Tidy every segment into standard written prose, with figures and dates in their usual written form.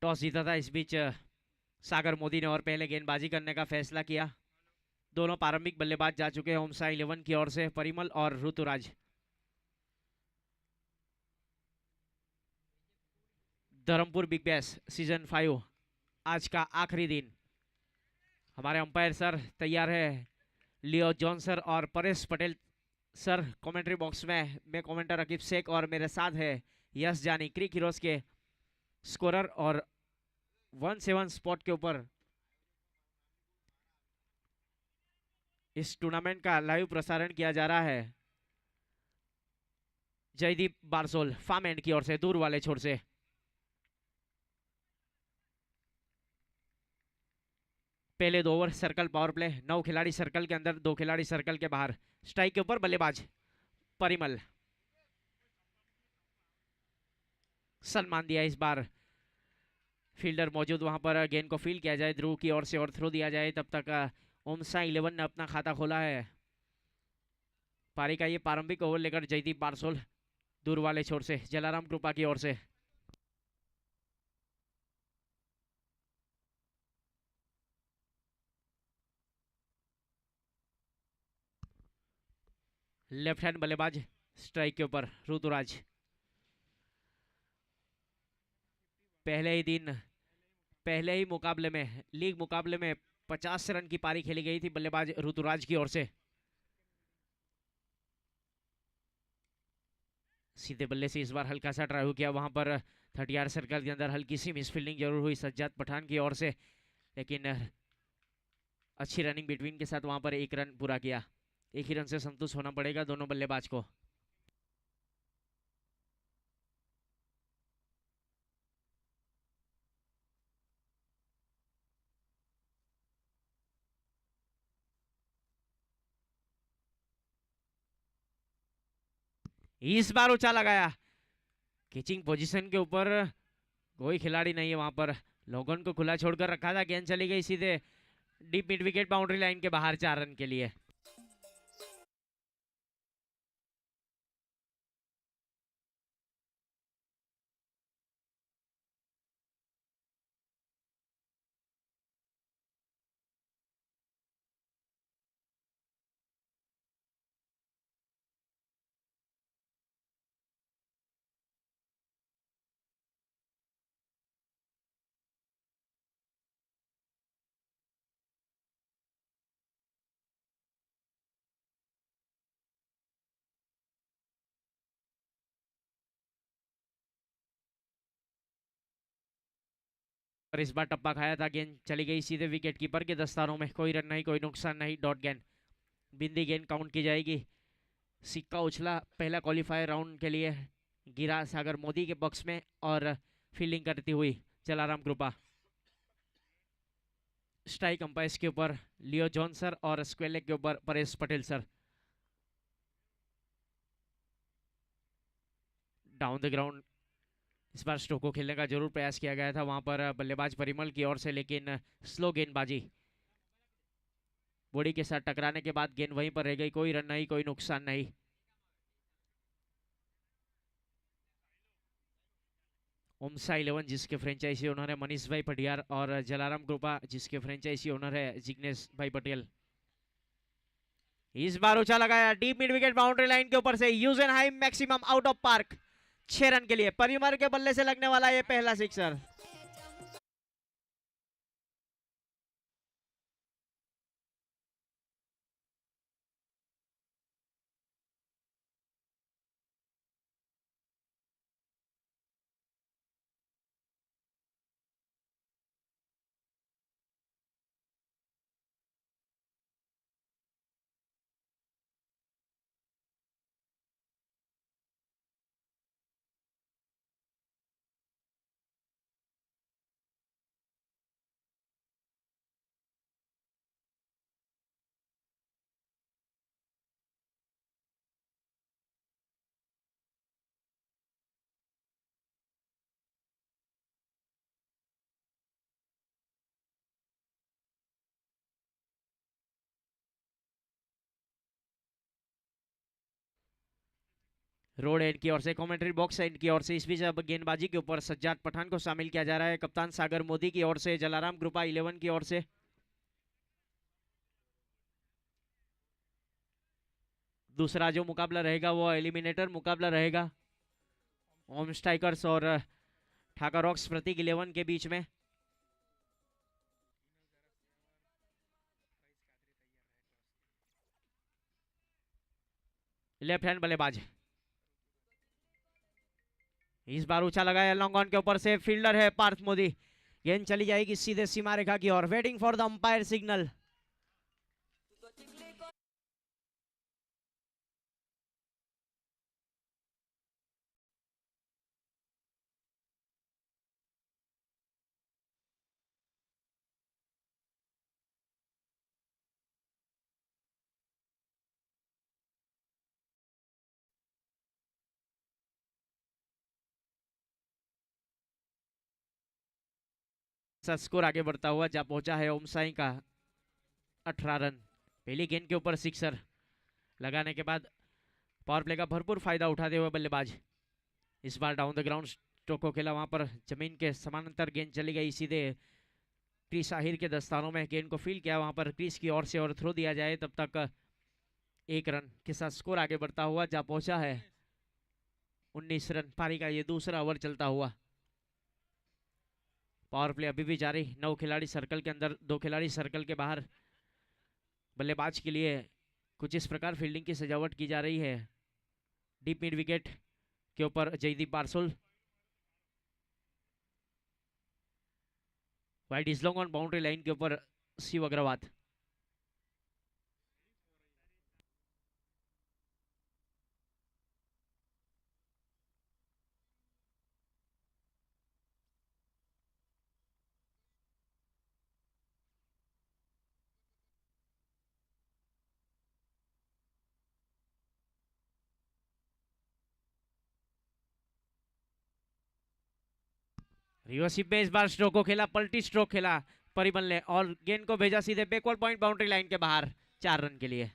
Toss जीता था। इस बीच सागर मोदी ने और पहले गेंदबाजी करने का फैसला किया। दोनों प्रारंभिक बल्लेबाज जा चुके हैं ओमसा 11 की ओर से, परिमल और Rituraj. Dharampur big bash season 5 आज का आखिरी दिन। हमारे अंपायर सर तैयार है, लियो जॉन सर और Paresh Patel sir commentary box में। मैं कमेंटर अकीब शेख और मेरे साथ है यश जानी, क्रिक हीरोज के स्कोरर, और 17 स्पॉट के ऊपर इस टूर्नामेंट का लाइव प्रसारण किया जा रहा है। जयदीप बारसोल फार्म एंड की ओर से, दूर वाले छोर से। पहले 2 ओवर सर्कल पावर प्ले, 9 खिलाड़ी सर्कल के अंदर, 2 खिलाड़ी सर्कल के बाहर। स्ट्राइक के ऊपर बल्लेबाज परिमल। सम्मान दिया इस बार, फील्डर मौजूद वहां पर, गेंद को फील्ड किया जाए ध्रुव की ओर से और थ्रो दिया जाए। तब तक ओमसा 11 ने अपना खाता खोला है। पारी का ये प्रारंभिक ओवर लेकर जयदीप बारसोल दूर वाले छोर से, जलाराम कृपा की ओर से। लेफ्ट हैंड बल्लेबाज स्ट्राइक के ऊपर ऋतुराज। पहले ही दिन, पहले ही मुकाबले में, लीग मुकाबले में 50 रन की पारी खेली गई थी बल्लेबाज ऋतुराज की ओर से। सीधे बल्ले से इस बार हल्का सा ट्राई किया वहां पर, 30 सर्कल के अंदर हल्की सी मिस फील्डिंग जरूर हुई सज्जाद पठान की ओर से, लेकिन अच्छी रनिंग बिटवीन के साथ वहां पर 1 रन पूरा किया। 1 ही रन से संतुष्ट होना पड़ेगा दोनों बल्लेबाज को। इस बार ऊंचा लगाया, किचिंग पोजीशन के ऊपर कोई खिलाड़ी नहीं है वहां पर। लोगन को खुला छोड़कर रखा था, गेंद चली गई सीधे deep mid wicket boundary line के बाहर 4 रन के लिए। और इस बार टप्पा खाया था, गेंद चली गई सीधे विकेट कीपर के दस्तानों में। कोई रन नहीं, कोई नुकसान नहीं, डॉट गेंद। बिंदी गेंद काउंट की जाएगी। सिक्का उछला पहला क्वालिफायर राउंड के लिए, गिरा सागर मोदी के बॉक्स में और फील्डिंग करती हुई जलाराम कृपा। स्ट्राइक अंपायर के ऊपर लियो जॉन सर और स्क्वेयर लेग के ऊपर Paresh Patel sir. Down the ground इस बार स्ट्रोक को खेलने का जरूर प्रयास किया गया था वहां पर बल्लेबाज परिमल की ओर से, लेकिन स्लो गेंदबाजी। बॉडी के साथ टकराने के बाद गेंद वहीं पर रह गई। कोई रन नहीं, कोई नुकसान नहीं। ओमसा 11 जिसके फ्रेंचाइजी ओनर है मनीष भाई पटियार, और जलाराम कृपा जिसके फ्रेंचाइजी ओनर है जिग्नेश भाई पटेल। इस बार ऊंचा लगाया, deep mid wicket boundary line के ऊपर से, huge and high maximum out of park. 6 run के लिए परिमल के बल्ले से लगने वाला ये पहला सिक्सर। रोड एंड की ओर से, कमेंट्री बॉक्स एंड की ओर से। इस बीच अब गेंदबाजी के ऊपर सज्जाद पठान को शामिल किया जा रहा है, कप्तान सागर मोदी की ओर से, जलाराम ग्रुपा 11 की ओर से। दूसरा जो मुकाबला रहेगा वो एलिमिनेटर मुकाबला रहेगा, होम स्ट्राइकर्स और ठाकर रॉक्स प्रतीक 11 के बीच में। लेफ्ट हैंड बल्लेबाज, इस बार ऊंचा लगाया लॉन्ग ऑन के ऊपर से, फील्डर है पार्थ मोदी। गेंद चली जाएगी सीधे सीमा रेखा की ओर, waiting for the umpire signal. Score आगे बढ़ता हुआ जा पहुंचा है ओम साई का 18 रन। पहली गेंद के ऊपर सिक्सर लगाने के बाद पावर प्ले का भरपूर फायदा उठाते हुए बल्लेबाज, इस बार डाउन द ग्राउंड स्ट्रोक को खेला, वहां पर जमीन के समानांतर गेंद चली गई सीधे क्रीस आहिर के दस्तानों में। गेंद को फील किया वहां पर क्रीस की ओर से और थ्रो दिया जाए, तब तक 1 रन के साथ स्कोर आगे बढ़ता हुआ जा पहुंचा है 19 रन। पारी का ये दूसरा ओवर चलता हुआ, पावर प्ले अभी भी जारी, 9 खिलाड़ी सर्कल के अंदर, 2 खिलाड़ी सर्कल के बाहर। बल्लेबाज के लिए कुछ इस प्रकार फील्डिंग की सजावट की जा रही है। डीप मिड विकेट के ऊपर Jaydeep Barsol, wide is long on boundary line के ऊपर शिव अग्रवाल। रिवर्सिप में इस बार स्ट्रोक को खेला, पलटी स्ट्रोक खेला परिमल ने और गेंद को भेजा सीधे बैकवर्ड पॉइंट बाउंड्री लाइन के बाहर 4 रन के लिए।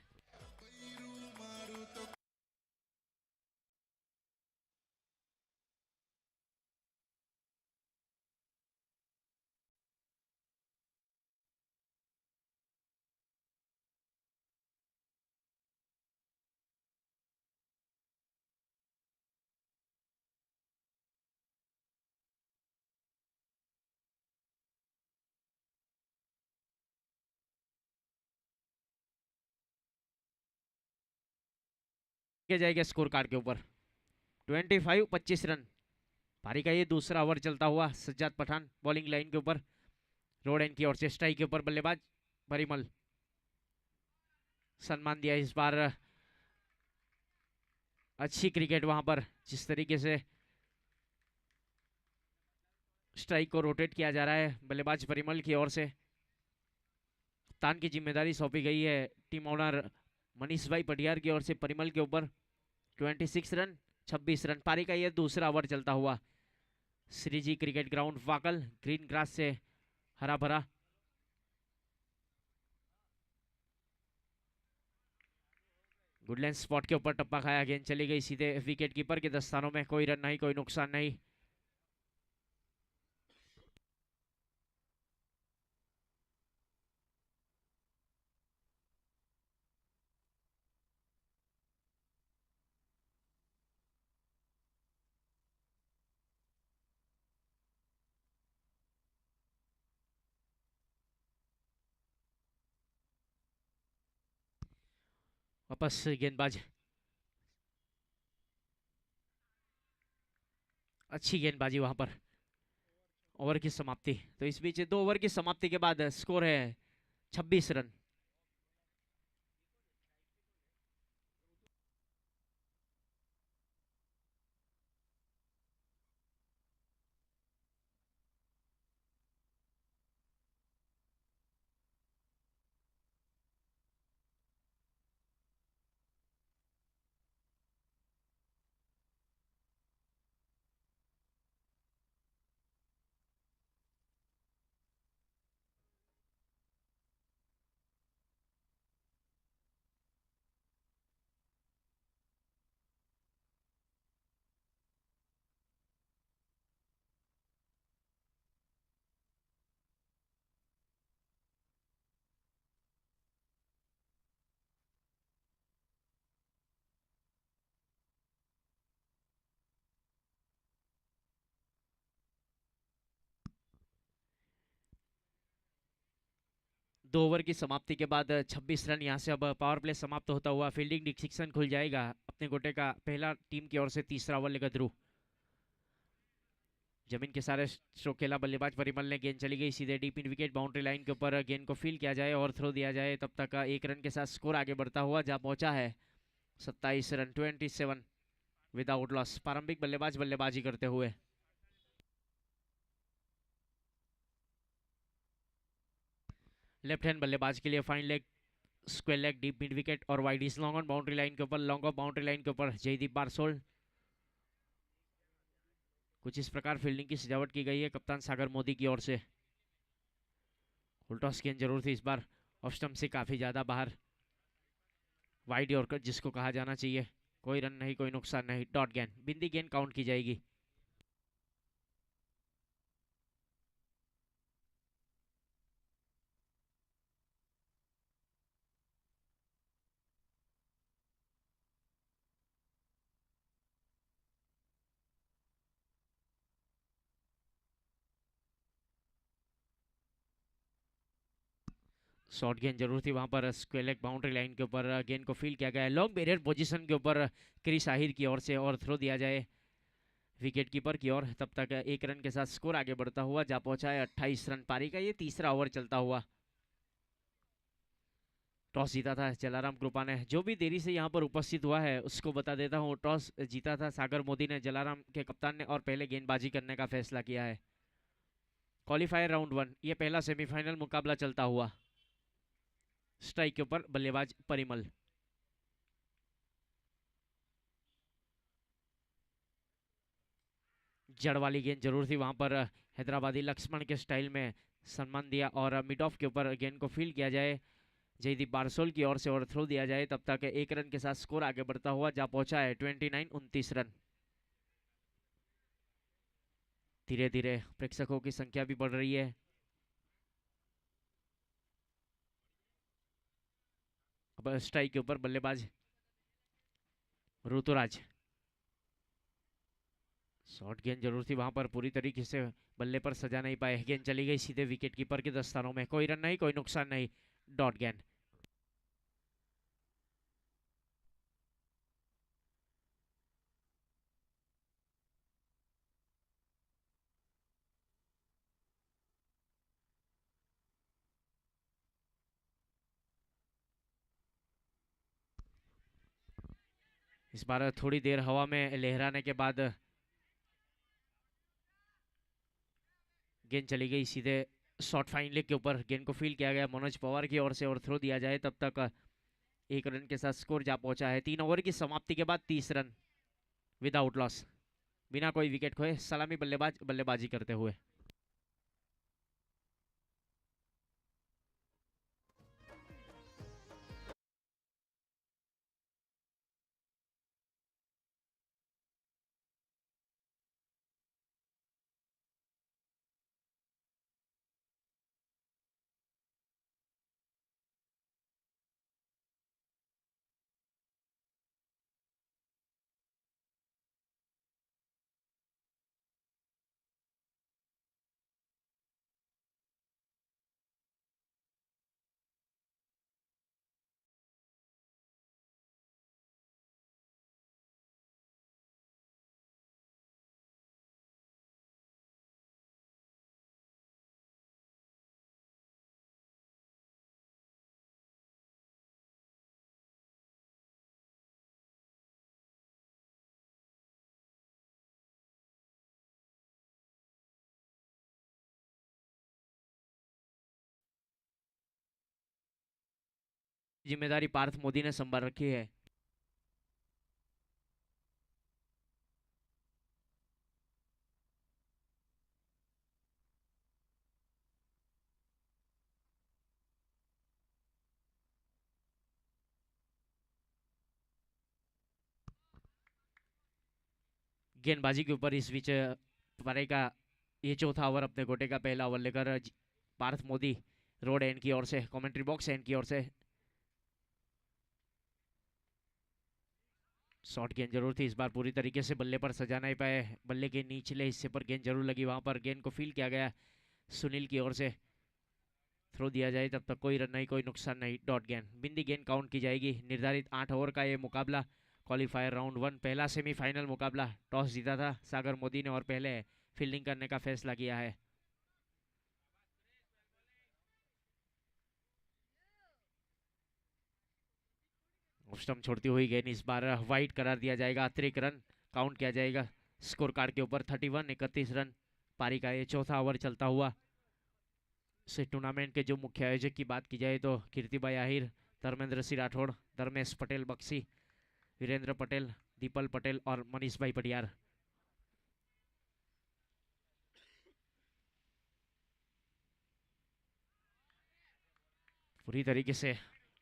के जाएगा स्कोर कार्ड के ऊपर 25 रन। पारी का ये दूसरा ओवर चलता हुआ, सज्जाद पठान बॉलिंग लाइन के ऊपर, रोड एंड की ओर से स्ट्राइक के ऊपर बल्लेबाज परिमल। सम्मान दिया इस बार, अच्छी क्रिकेट वहां पर, जिस तरीके से स्ट्राइक को रोटेट किया जा रहा है बल्लेबाज परिमल की ओर से। कप्तान की जिम्मेदारी सौंपी गई है टीम ओनर मनीष भाई पटियार की ओर से परिमल के ऊपर। 26 रन 26 रन। पारी का यह दूसरा ओवर चलता हुआ, Shriji cricket ground Wakal, green grass से हरा भरा। गुडलैंड स्पॉट के ऊपर टप्पा खाया, गेंद चली गई सीधे विकेट कीपर के दस्तानों में, कोई रन नहीं, कोई नुकसान नहीं। वापस गेंदबाज, अच्छी गेंदबाजी वहां पर। ओवर की समाप्ति, तो इस बीच 2 ओवर की समाप्ति के बाद स्कोर है 26 रन। 2 ओवर की समाप्ति के बाद 26 रन। यहाँ से अब पावर प्ले समाप्त होता हुआ फील्डिंग डिसीजन खुल जाएगा अपने गोटे का। पहला टीम की ओर से तीसरा ओवर लेकर ध्रुव। जमीन के सारे स्ट्रोक खेला बल्लेबाज परिमल ने। गेंद चली गई सीधे deep in wicket boundary line के ऊपर। गेंद को फील किया जाए और थ्रो दिया जाए, तब तक 1 रन के साथ स्कोर आगे बढ़ता हुआ जा पहुंचा है 27 रन 27 विदाउट लॉस। प्रारंभिक बल्लेबाज बल्लेबाजी करते हुए लेफ्ट हैंड बल्लेबाज के लिए fine leg, square leg, deep mid wicket और wide is long on boundary line के ऊपर। लॉन्ग ऑफ बाउंड्री लाइन के ऊपर जयदीप बारसोल। कुछ इस प्रकार फील्डिंग की सजावट की गई है कप्तान सागर मोदी की ओर से। उल्टॉस गेंद जरूर थी इस बार ऑफ स्टंप से काफी ज्यादा बाहर। वाइड यॉर्कर जिसको कहा जाना चाहिए। कोई रन नहीं, कोई नुकसान नहीं। डॉट गेंद, बिंदी गेंद काउंट की जाएगी। शॉर्ट गेंद जरूर थी वहां पर स्क्वायर लेग बाउंड्री लाइन के ऊपर। गेंद को फील किया गया लॉन्ग बैरियर पोजीशन के ऊपर क्रिस आहिर की ओर से और थ्रो दिया जाए विकेट कीपर की ओर। तब तक 1 रन के साथ स्कोर आगे बढ़ता हुआ जा पहुंचा है 28 रन पारी का। ये तीसरा ओवर चलता हुआ। टॉस जीता था जलाराम कृपा ने। जो भी देरी से यहाँ पर उपस्थित हुआ है उसको बता देता हूँ, टॉस जीता था सागर मोदी ने, जलाराम के कप्तान ने, और पहले गेंदबाजी करने का फैसला किया है। क्वालिफायर राउंड 1 ये पहला सेमीफाइनल मुकाबला चलता हुआ। स्ट्राइक के ऊपर बल्लेबाज परिमल। जड़ वाली गेंद जरूर थी वहां पर। हैदराबादी लक्ष्मण के स्टाइल में सम्मान दिया और मिड ऑफ के ऊपर गेंद को फील किया जाए जयदीप बारसोल की ओर से और थ्रो दिया जाए। तब तक 1 रन के साथ स्कोर आगे बढ़ता हुआ जा पहुंचा है 29 रन। धीरे धीरे प्रेक्षकों की संख्या भी बढ़ रही है। अब स्ट्राइक के ऊपर बल्लेबाज ऋतुराज। शॉर्ट गेंद जरूर थी वहां पर, पूरी तरीके से बल्ले पर सजा नहीं पाए। गेंद चली गई सीधे विकेट कीपर के दस्तानों में। कोई रन नहीं, कोई नुकसान नहीं। डॉट गेंद। इस बार थोड़ी देर हवा में लहराने के बाद गेंद चली गई सीधे शॉर्ट फाइन लेग के ऊपर। गेंद को फील किया गया मनोज पवार की ओर से और थ्रो दिया जाए। तब तक 1 रन के साथ स्कोर जा पहुंचा है। 3 ओवर की समाप्ति के बाद 30 रन विदाउट लॉस, बिना कोई विकेट खोए। सलामी बल्लेबाज बल्लेबाजी करते हुए जिम्मेदारी पार्थ मोदी ने संभाल रखी है। गेंदबाजी के ऊपर इस बीच पारी का ये चौथा ओवर अपने गोटे का पहला ओवर लेकर पार्थ मोदी रोड एंड की ओर से, कमेंट्री बॉक्स एंड की ओर से। शॉर्ट गेंद जरूर थी इस बार, पूरी तरीके से बल्ले पर सजा नहीं पाए। बल्ले के निचले हिस्से पर गेंद जरूर लगी, वहां पर गेंद को फील किया गया सुनील की ओर से। थ्रो दिया जाए तब तक कोई रन नहीं, कोई नुकसान नहीं, डॉट गेंद। बिंदी गेंद काउंट की जाएगी। निर्धारित 8 ओवर का ये मुकाबला क्वालिफायर राउंड 1 पहला सेमीफाइनल मुकाबला। टॉस जीता था सागर मोदी ने और पहले फील्डिंग करने का फैसला किया है। स्टंप छोड़ती हुई गेंद इस बार वाइड करार दिया जाएगा। अतिरिक्त रन काउंट किया जाएगा स्कोर कार्ड के ऊपर। 31 पारी का ये चौथा ओवर चलता हुआ। इस टूर्नामेंट के जो मुख्य आयोजक की बात की जाए तो कीर्तिबाई आहिर, धर्मेंद्र सिंह राठौड़, धर्मेश पटेल बक्सी, वीरेंद्र पटेल, दीपल पटेल और मनीष भाई पटियार। पूरी तरीके से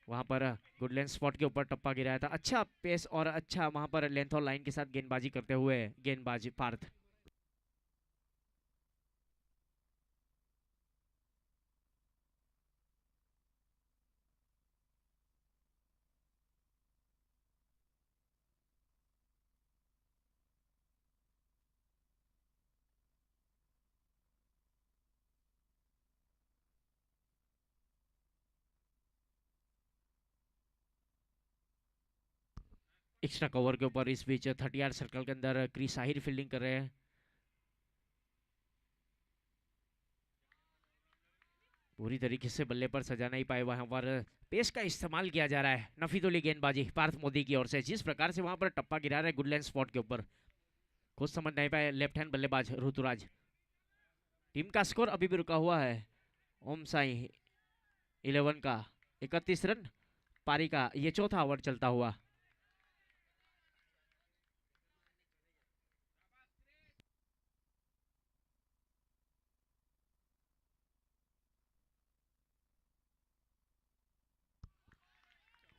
वहां पर गुडलैंड स्पॉट के ऊपर टप्पा गिराया था। अच्छा पेस और अच्छा वहां पर लेंथ और लाइन के साथ गेंदबाजी करते हुए गेंदबाज पार्थ। एक्स्ट्रा कवर के ऊपर इस बीच 30 सर्कल के अंदर क्रिस आहिर फील्डिंग कर रहे हैं। पूरी तरीके से बल्ले पर सजा नहीं पाए, वहां पर पेस का इस्तेमाल किया जा रहा है। नफीतुली गेंदबाजी पार्थ मोदी की ओर से। जिस प्रकार से वहां पर टप्पा गिरा रहा है गुडलैंड स्पॉट के ऊपर, कुछ समझ नहीं पाए लेफ्ट हैंड बल्लेबाज ऋतुराज। टीम का स्कोर अभी भी रुका हुआ है। ओम साई 11 का 31 रन पारी का ये चौथा ओवर चलता हुआ।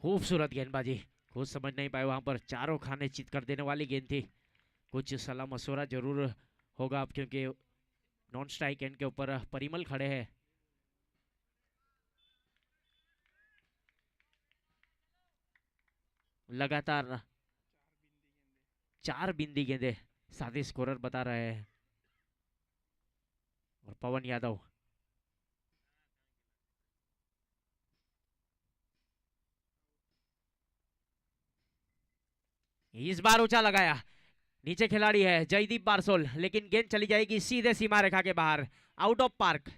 खूबसूरत गेंदबाजी, कुछ समझ नहीं पाए वहां पर। चारों खाने चित कर देने वाली गेंद थी। कुछ सलाह मशवरा जरूर होगा अब, क्योंकि नॉन स्ट्राइक एंड के ऊपर परिमल खड़े हैं। लगातार 4 बिंदी गेंदे साथी स्कोरर बता रहे हैं। और पवन यादव इस बार ऊंचा लगाया। नीचे खिलाड़ी है जयदीप बारसोल, लेकिन गेंद चली जाएगी सीधे सीमा रेखा के बाहर, आउट ऑफ पार्क।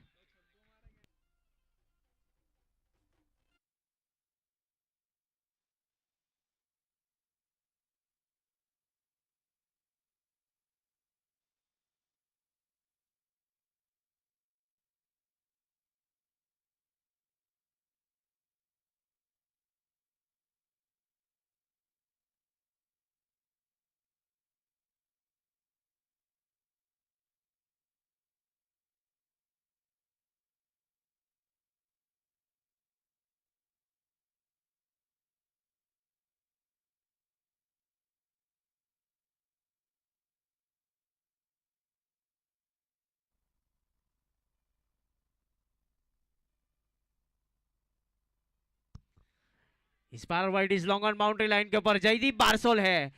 इस बार wide is long on boundary line के ऊपर जयदीप बारसोल है,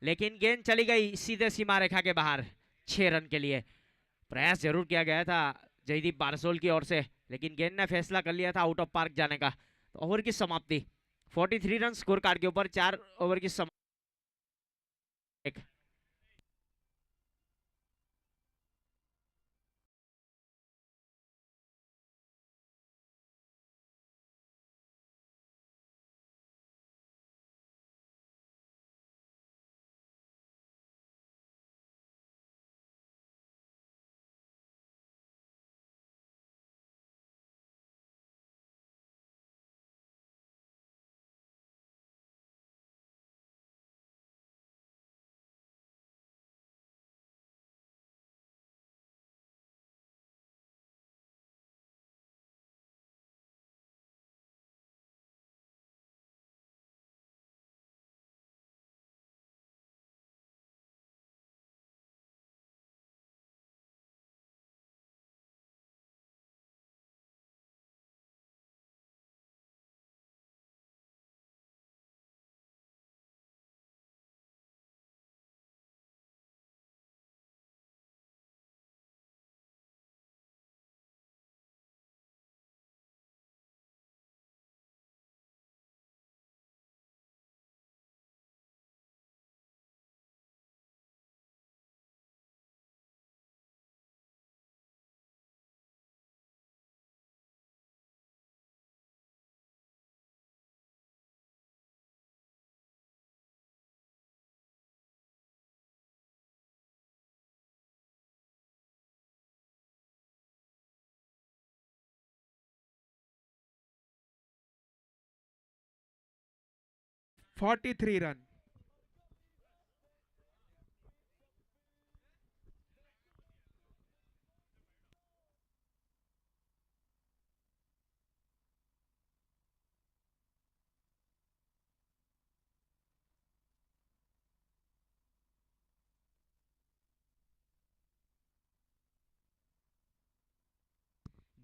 लेकिन गेंद चली गई सीधे सीमा रेखा के बाहर। 6 रन के लिए प्रयास जरूर किया गया था जयदीप बारसोल की ओर से, लेकिन गेंद ने फैसला कर लिया था आउट ऑफ पार्क जाने का। तो ओवर की समाप्ति 43 रन स्कोर कार्ड के ऊपर। 4 ओवर की समाप्ति। 43 रन।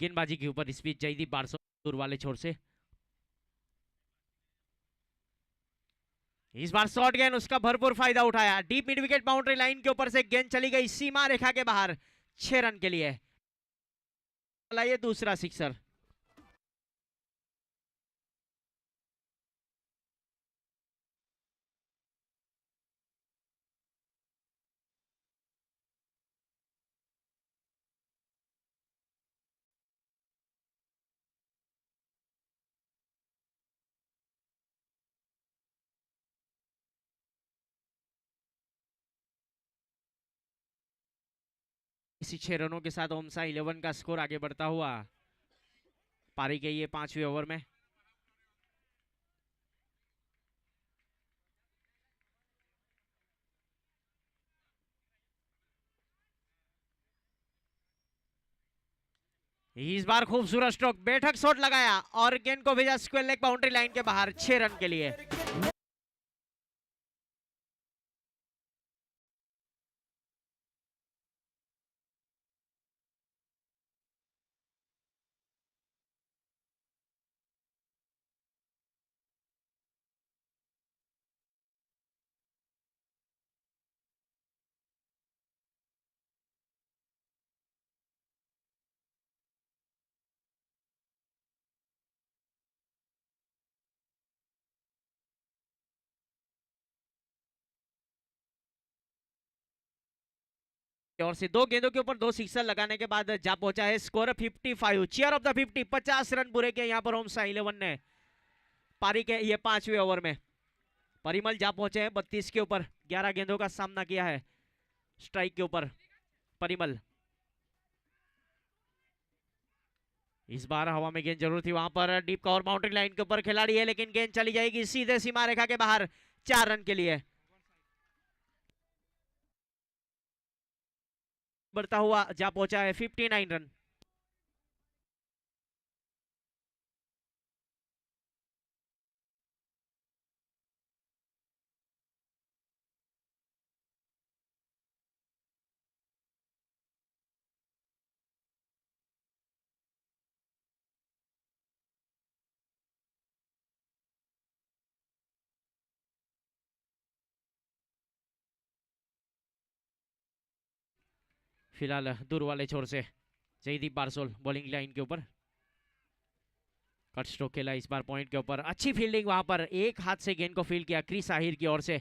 गेंदबाजी के ऊपर इस बीच जयदीप बारसो दूर वाले छोर से इस बार शॉर्ट गेंद, उसका भरपूर फायदा उठाया। Deep mid wicket boundary line के ऊपर से गेंद चली गई सीमा रेखा के बाहर 6 रन के लिए। ये दूसरा सिक्सर। इसी 6 रनों के साथ ओमसा 11 का स्कोर आगे बढ़ता हुआ पारी के ये 5वें ओवर में। इस बार खूबसूरत स्ट्रोक, बैठक शॉट लगाया और गेंद को भेजा स्क्वायर लेग बाउंड्री लाइन के बाहर 6 रन के लिए। और से 2 गेंदों के ऊपर 2 सिक्सर लगाने के बाद जा पहुंचा है score 55। Chair of the 50, 50 run पूरे किए यहां पर ओमसा 11 ने पारी के ये 5वें ओवर में। परिमल जा पहुंचे हैं 32 के ऊपर, 11 गेंदों का सामना किया है स्ट्राइक के ऊपर परिमल। इस बार हवा में गेंद जरूर थी, वहां पर डीप कवर बाउंड्री लाइन के ऊपर खिलाड़ी है, लेकिन गेंद चली जाएगी सीधे सीमा रेखा के बाहर 4 रन के लिए। बढ़ता हुआ जा पहुंचा है 59 रन। फिलहाल दूर वाले छोर से जयदीप बारसोल बॉलिंग लाइन के ऊपर कट स्ट्रोक खेला इस बार पॉइंट के ऊपर। अच्छी फील्डिंग, वहां पर एक हाथ से गेंद को फील्ड किया क्रिस आहिर की ओर से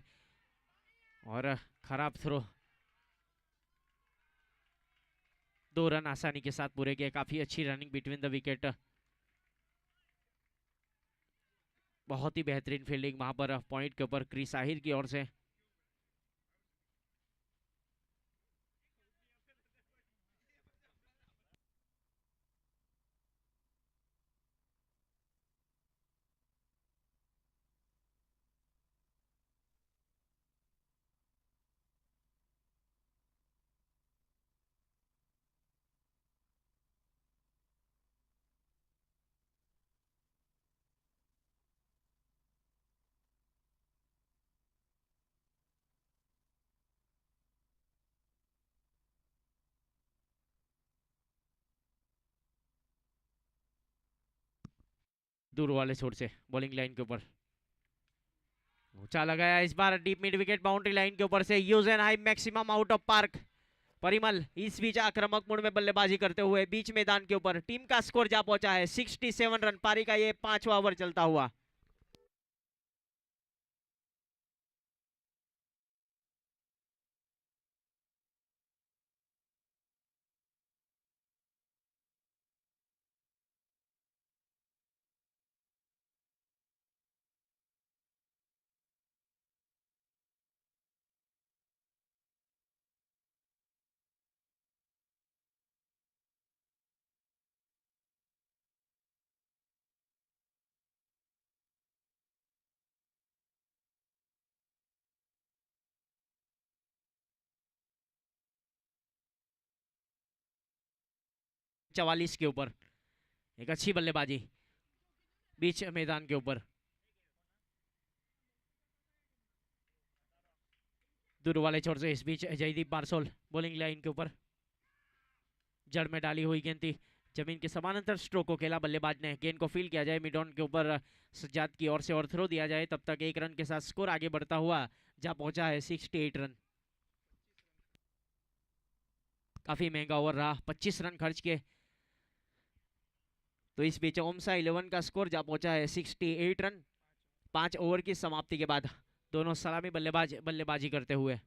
और खराब थ्रो। 2 रन आसानी के साथ पूरे किए। काफी अच्छी रनिंग बिटवीन द विकेट, बहुत ही बेहतरीन फील्डिंग वहां पर पॉइंट के ऊपर क्रिस आहिर की ओर से। दूर वाले छोर से बॉलिंग लाइन के ऊपर ऊंचा लगाया इस बार deep mid wicket boundary line के ऊपर से। Huge and high maximum out of park. Parimal इस बीच आक्रामक मोड में बल्लेबाजी करते हुए बीच मैदान के ऊपर टीम का स्कोर जा पहुंचा है 67 रन। पारी का ये 5वां ओवर चलता हुआ। 44 के ऊपर। एक अच्छी बल्लेबाजी बीच मैदान के ऊपर, दूर वाले छोर से। इस बीच जयदीप बारसोल बॉलिंग लाइन के ऊपर, जड़ में डाली हुई गेंद थी, जमीन के समानांतर स्ट्रोक को खेला बल्लेबाज ने। गेंद को फील किया जाए मिड ऑन के ऊपर सज्जाद की ओर से और थ्रो दिया जाए, तब तक 1 रन के साथ स्कोर आगे बढ़ता हुआ जा पहुंचा है 68 रन। काफी महंगा ओवर रहा, 25 रन खर्च के। तो इस बीच ओमसा 11 का स्कोर जा पहुंचा है 68 रन 5 ओवर की समाप्ति के बाद। दोनों सलामी बल्लेबाज बल्लेबाजी करते हुए।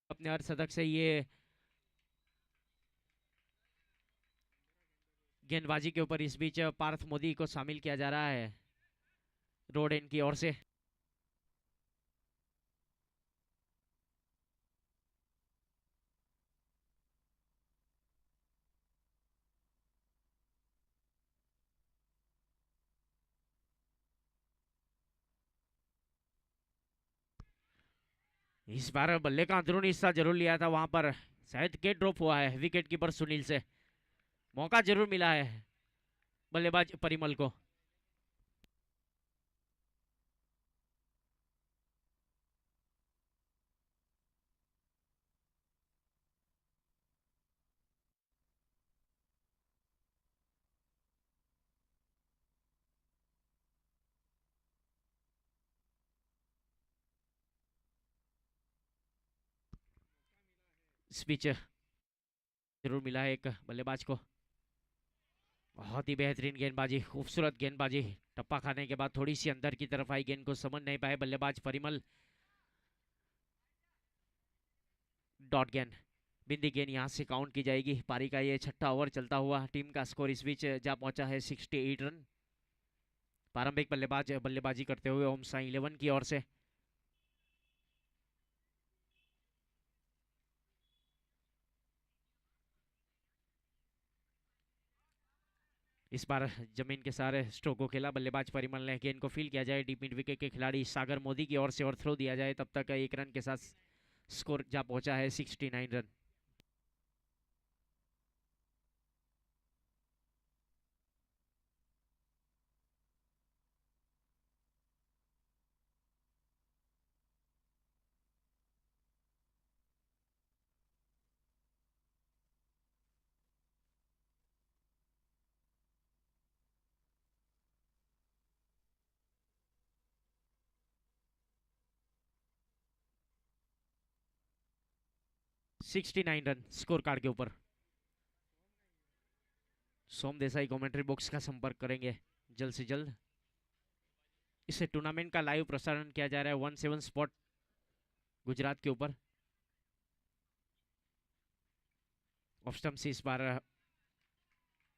अपने अर्धशतक से ये गेंदबाजी के ऊपर। इस बीच पार्थ मोदी को शामिल किया जा रहा है रोड एंड की ओर से। इस बार बल्ले का अंदरूनी हिस्सा जरूर लिया था, वहां पर शायद कैच ड्रॉप हुआ है विकेट कीपर सुनील से। मौका जरूर मिला है बल्लेबाज परिमल को। इस बीच जरूर मिला है एक बल्लेबाज को। बहुत ही बेहतरीन गेंदबाजी, खूबसूरत गेंदबाजी। टप्पा खाने के बाद थोड़ी सी अंदर की तरफ आई, गेंद को समझ नहीं पाए बल्लेबाज परिमल। डॉट गेंद, बिंदी गेंद यहां से काउंट की जाएगी। पारी का ये 6ठा ओवर चलता हुआ। टीम का स्कोर इस बीच जा पहुंचा है 68 रन। प्रारंभिक बल्लेबाज बल्लेबाजी करते हुए ओम साई 11 की ओर से। इस बार जमीन के सारे स्ट्रोक को खेला बल्लेबाज परिमल ने। गेंद को फील किया जाए डीप मिड विकेट के खिलाड़ी सागर मोदी की ओर से और थ्रो दिया जाए, तब तक 1 रन के साथ स्कोर जा पहुंचा है 69 run. Sixty 69 run score card के ऊपर। सोम देसाई कमेंट्री बॉक्स का संपर्क करेंगे जल्द से जल्द। इस टूर्नामेंट का लाइव प्रसारण किया जा रहा है 17 स्पॉट गुजरात के ऊपर। ऑफ स्टंप से इस बार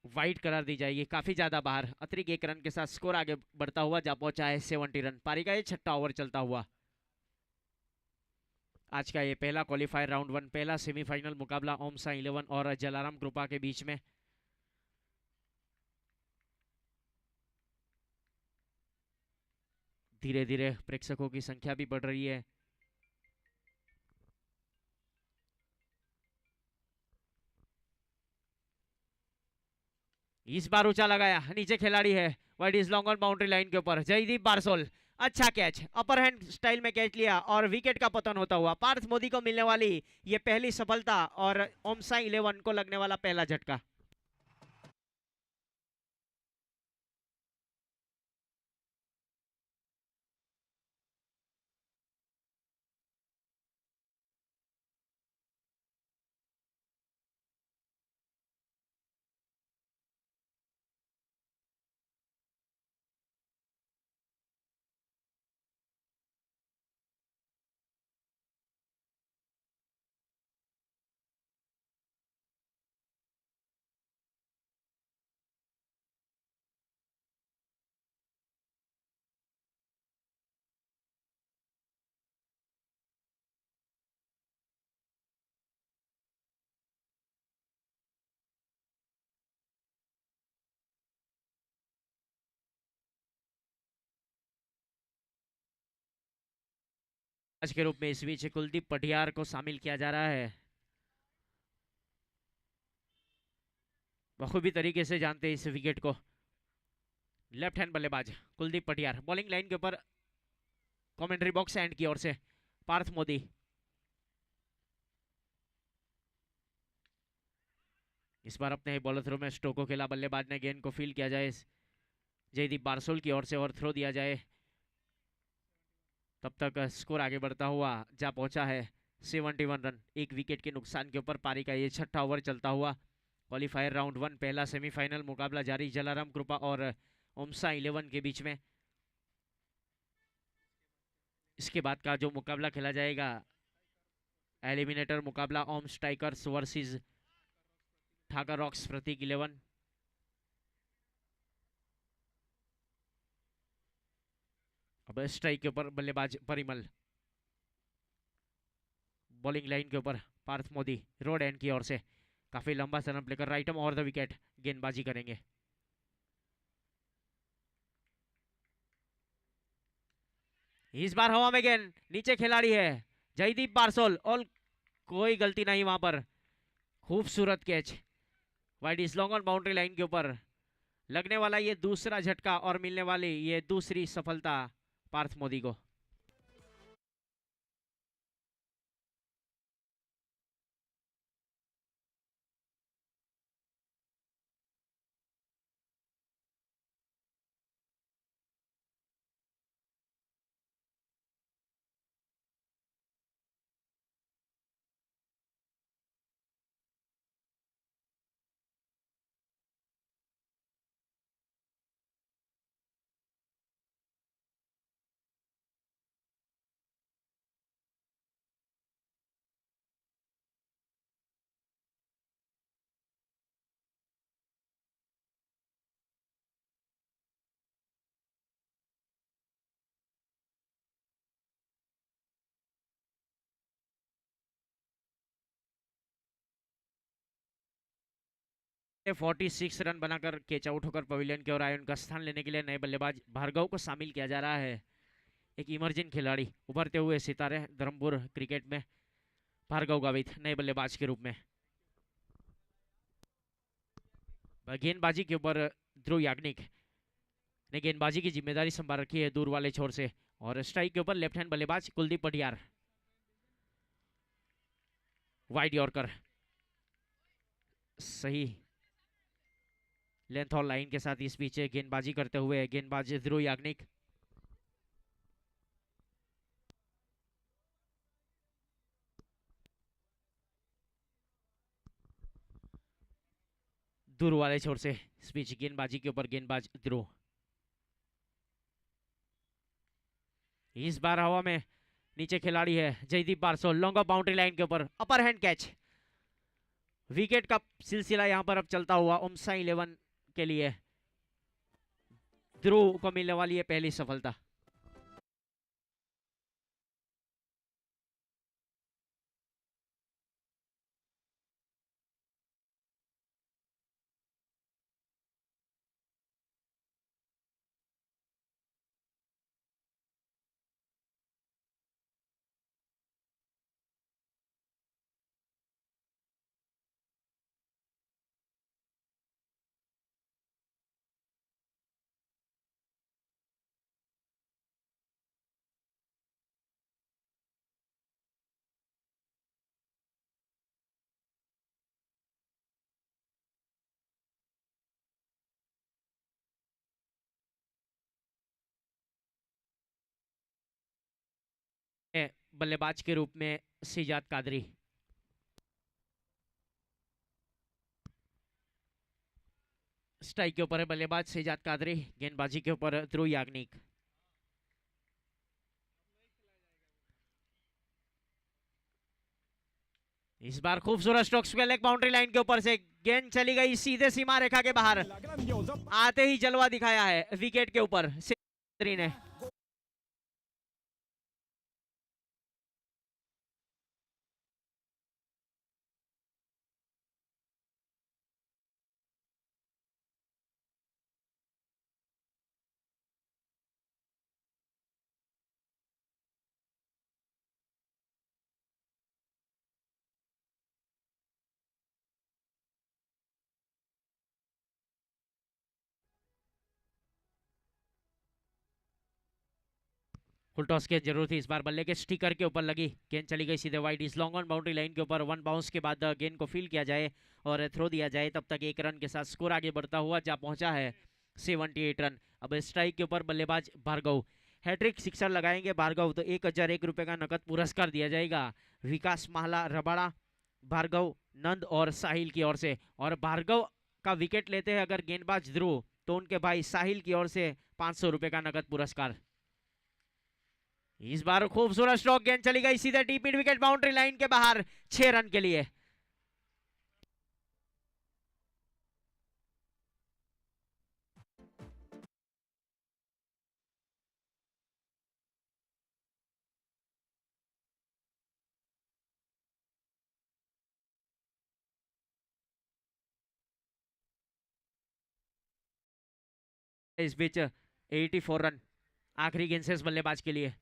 वाइड करार दी जाएगी, काफी ज्यादा बाहर। अतिरिक्त 1 रन के साथ स्कोर आगे बढ़ता हुआ जा पहुंचा है 70 रन। पारी का ये 6ठा ओवर चलता हुआ। आज का ये पहला क्वालिफायर राउंड 1, पहला सेमीफाइनल मुकाबला ओमसा 11 और जलाराम कृपा के बीच में। धीरे धीरे प्रेक्षकों की संख्या भी बढ़ रही है। इस बार ऊंचा लगाया, नीचे खिलाड़ी है, wide is long on boundary line के ऊपर। जयदीप बारसोल अच्छा कैच, अपर हैंड स्टाइल में कैच लिया और विकेट का पतन होता हुआ। पार्थ मोदी को मिलने वाली ये पहली सफलता और ओमसा 11 को लगने वाला पहला झटका। आज के रूप में इस बीच कुलदीप पटियार को शामिल किया जा रहा है। बखूबी तरीके से जानते हैं इस विकेट को। लेफ्ट हैंड बल्लेबाज कुलदीप पटियार बॉलिंग लाइन के ऊपर कमेंट्री बॉक्स एंड की ओर से पार्थ मोदी। इस बार अपने बॉलर थ्रो में स्टोको खेला, बल्लेबाज ने गेंद को फील किया जाए जयदीप बारसोल की ओर से और थ्रो दिया जाए। तब तक स्कोर आगे बढ़ता हुआ जा पहुंचा है 71 रन। एक विकेट के नुकसान के ऊपर पारी का ये छठा ओवर चलता हुआ। क्वालिफायर राउंड 1 पहला सेमीफाइनल मुकाबला जारी जलाराम कृपा और ओमसा 11 के बीच में। इसके बाद का जो मुकाबला खेला जाएगा एलिमिनेटर मुकाबला ओम स्ट्राइकर्स वर्सेस ठाकर रॉक्स प्रतीक 11। अब स्ट्राइक के ऊपर बल्लेबाज परिमल, बॉलिंग लाइन के ऊपर पार्थ मोदी रोड एंड की ओर से काफी लंबा सरम लेकर right arm over the wicket गेंदबाजी करेंगे। इस बार हवा में गेंद, नीचे खिलाड़ी है जयदीप बारसोल और कोई गलती नहीं वहां पर। खूबसूरत catch wide is long on boundary line के ऊपर। लगने वाला ये दूसरा झटका और मिलने वाली ये दूसरी सफलता पार्थ मोदी को। ने 46 रन बनाकर कैच आउट होकर पवेलियन की ओर आए। उनका स्थान लेने के लिए नए बल्लेबाज भार्गव को शामिल किया जा रहा है। एक इमर्जिंग खिलाड़ी, उभरते हुए सितारे धर्मपुर क्रिकेट में भार्गव गावित नए बल्लेबाज के रूप में। गेंदबाजी के ऊपर ध्रुव याग्निक ने गेंदबाजी की जिम्मेदारी संभाल रखी है दूर वाले छोर से। और स्ट्राइक के ऊपर लेफ्ट हैंड बल्लेबाज कुलदीप पटियार। वाइड यॉर्कर सही लेंथ और लाइन के साथ इस पीछे गेंदबाजी करते हुए गेंदबाज ध्रुव याग्निक। दूर वाले छोर से इस बीच गेंदबाजी के ऊपर गेंदबाज ध्रुव। इस बार हवा में नीचे खिलाड़ी है Jaydeep Barsol, long off boundary line के ऊपर अपर हैंड कैच। विकेट का सिलसिला यहां पर अब चलता हुआ ओमसा 11 के लिए। ध्रुव को मिलने वाली है पहली सफलता। बल्लेबाज के रूप में सिजाद कादरी। स्ट्राइक के ऊपर है बल्लेबाज सिजाद कादरी, गेंदबाजी के ऊपर ध्रुव याग्निक। इस बार खूबसूरत स्ट्रोक्स पे लेग बाउंड्री लाइन के ऊपर से गेंद चली गई सीधे सीमा रेखा के बाहर। आते ही जलवा दिखाया है विकेट के ऊपर ने। फुल टॉस की जरूरत थी इस बार, बल्ले के स्टिकर के ऊपर लगी, गेंद चली गई सीधे वाइड। इस लॉन्ग ऑन बाउंड्री लाइन के ऊपर 1 बाउंस के बाद गेंद को फील किया जाए और थ्रो दिया जाए, तब तक 1 रन के साथ स्कोर आगे बढ़ता हुआ जा पहुंचा है 78 रन। अब स्ट्राइक के ऊपर बल्लेबाज भार्गव, हैट्रिक सिक्सर लगाएंगे भार्गव तो 1001 रुपए का नकद पुरस्कार दिया जाएगा विकास महला रबाड़ा, भार्गव, नंद और साहिल की ओर से। और भार्गव का विकेट लेते हैं अगर गेंदबाज ध्रुव, तो उनके भाई साहिल की ओर से 500 रुपए का नकद पुरस्कार। इस बार खूबसूरत स्ट्रोक, गेंद चली गई सीधे deep mid wicket boundary line के बाहर 6 रन के लिए। इस बीच 84 रन आखिरी गेंद से इस बल्लेबाज के लिए।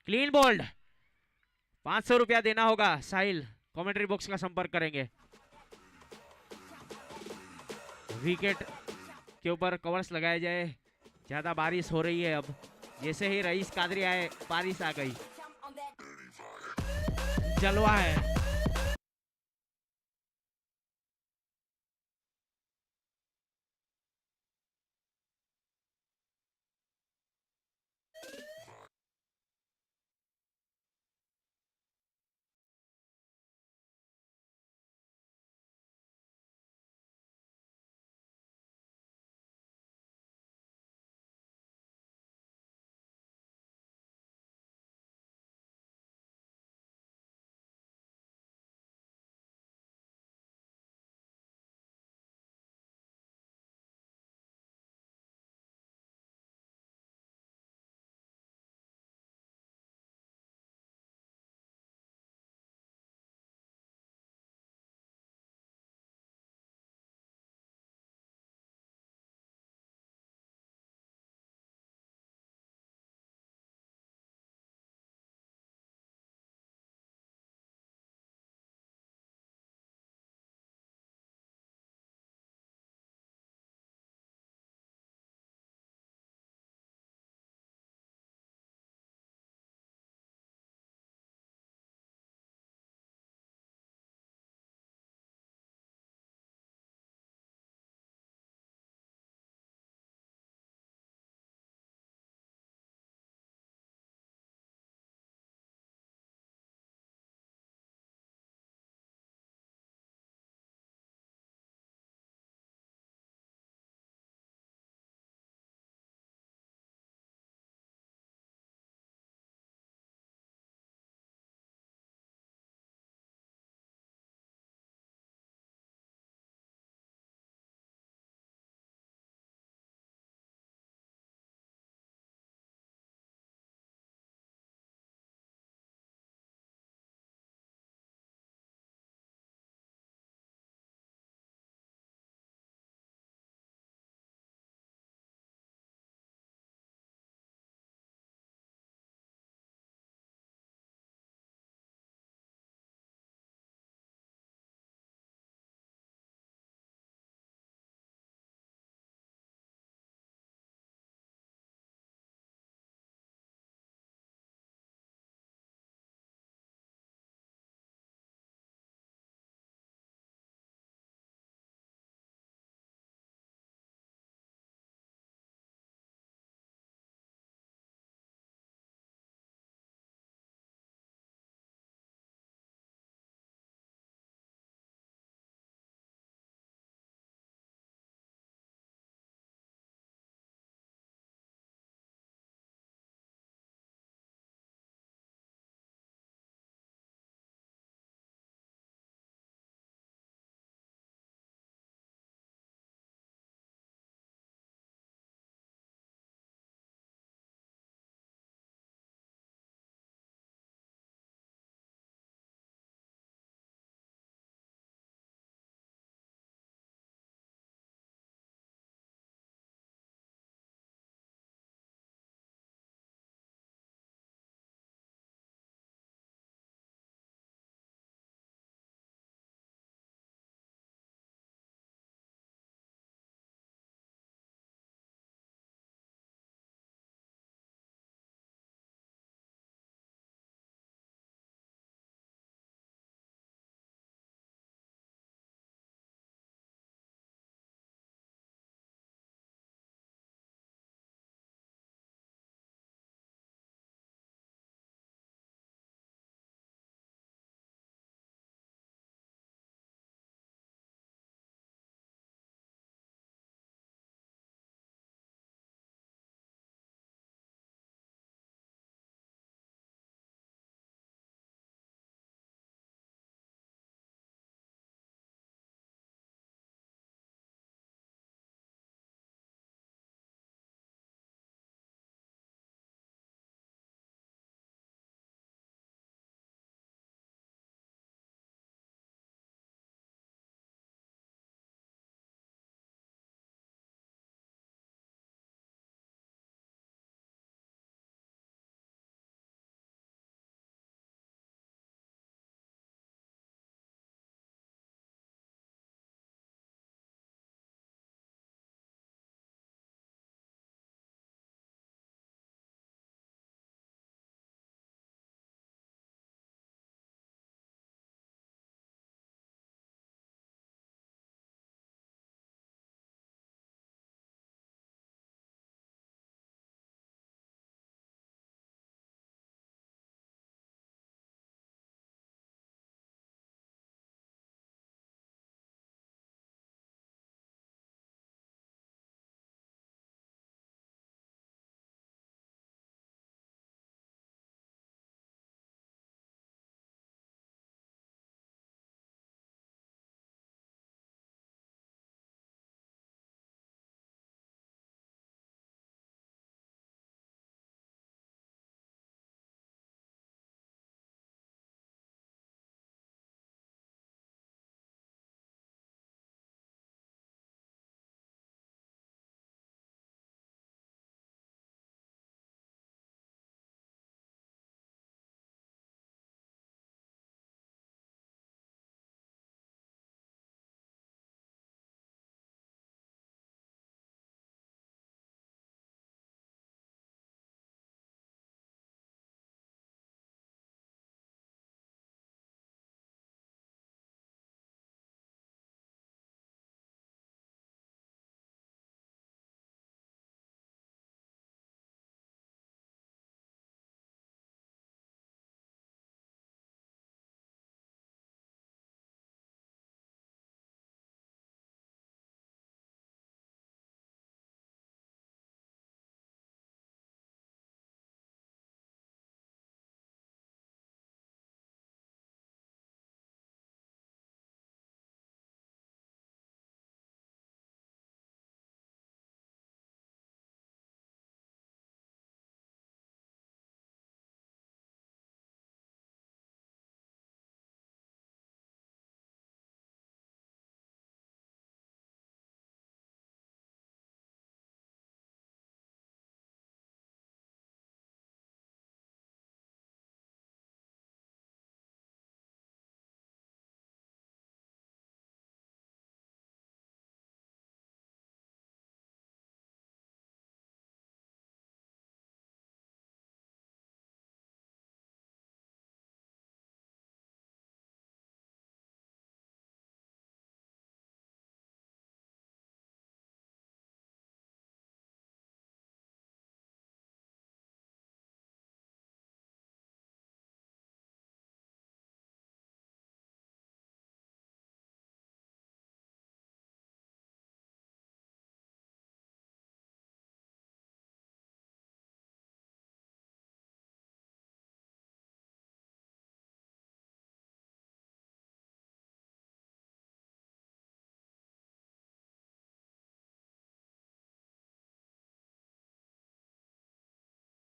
क्लीन बोल्ड, 500 रुपया देना होगा। साहिल कमेंट्री बॉक्स का संपर्क करेंगे। विकेट के ऊपर कवर्स लगाए जाए, ज्यादा बारिश हो रही है। अब जैसे ही रईस कादरी आए बारिश आ गई, जलवा है।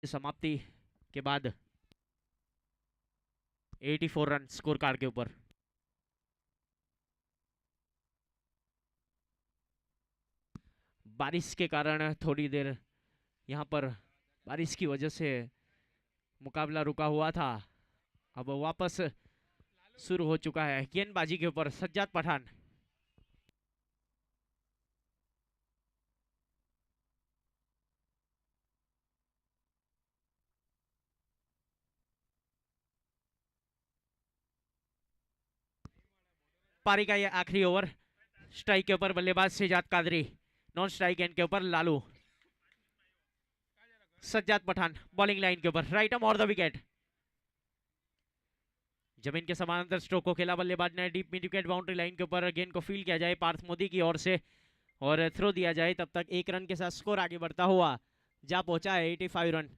समाप्ति के बाद 84 रन स्कोर कार्ड के ऊपर। बारिश के कारण थोड़ी देर यहाँ पर बारिश की वजह से मुकाबला रुका हुआ था, अब वापस शुरू हो चुका है। गेंदबाजी के ऊपर सज्जाद पठान। पारी का ये आखिरी ओवर। स्ट्राइक के ऊपर बल्लेबाज Shahzad Qadri, non strike end के ऊपर लालू। सज्जाद पठान बॉलिंग लाइन के ऊपर, right arm over the wicket. जमीन के समानांतर स्ट्रोक को खेला बल्लेबाज ने deep mid wicket boundary line के ऊपर। गेंद को फील्ड किया जाए पार्थ मोदी की ओर से और थ्रो दिया जाए, तब तक 1 रन के साथ स्कोर आगे बढ़ता हुआ जा पहुंचा है 85 रन।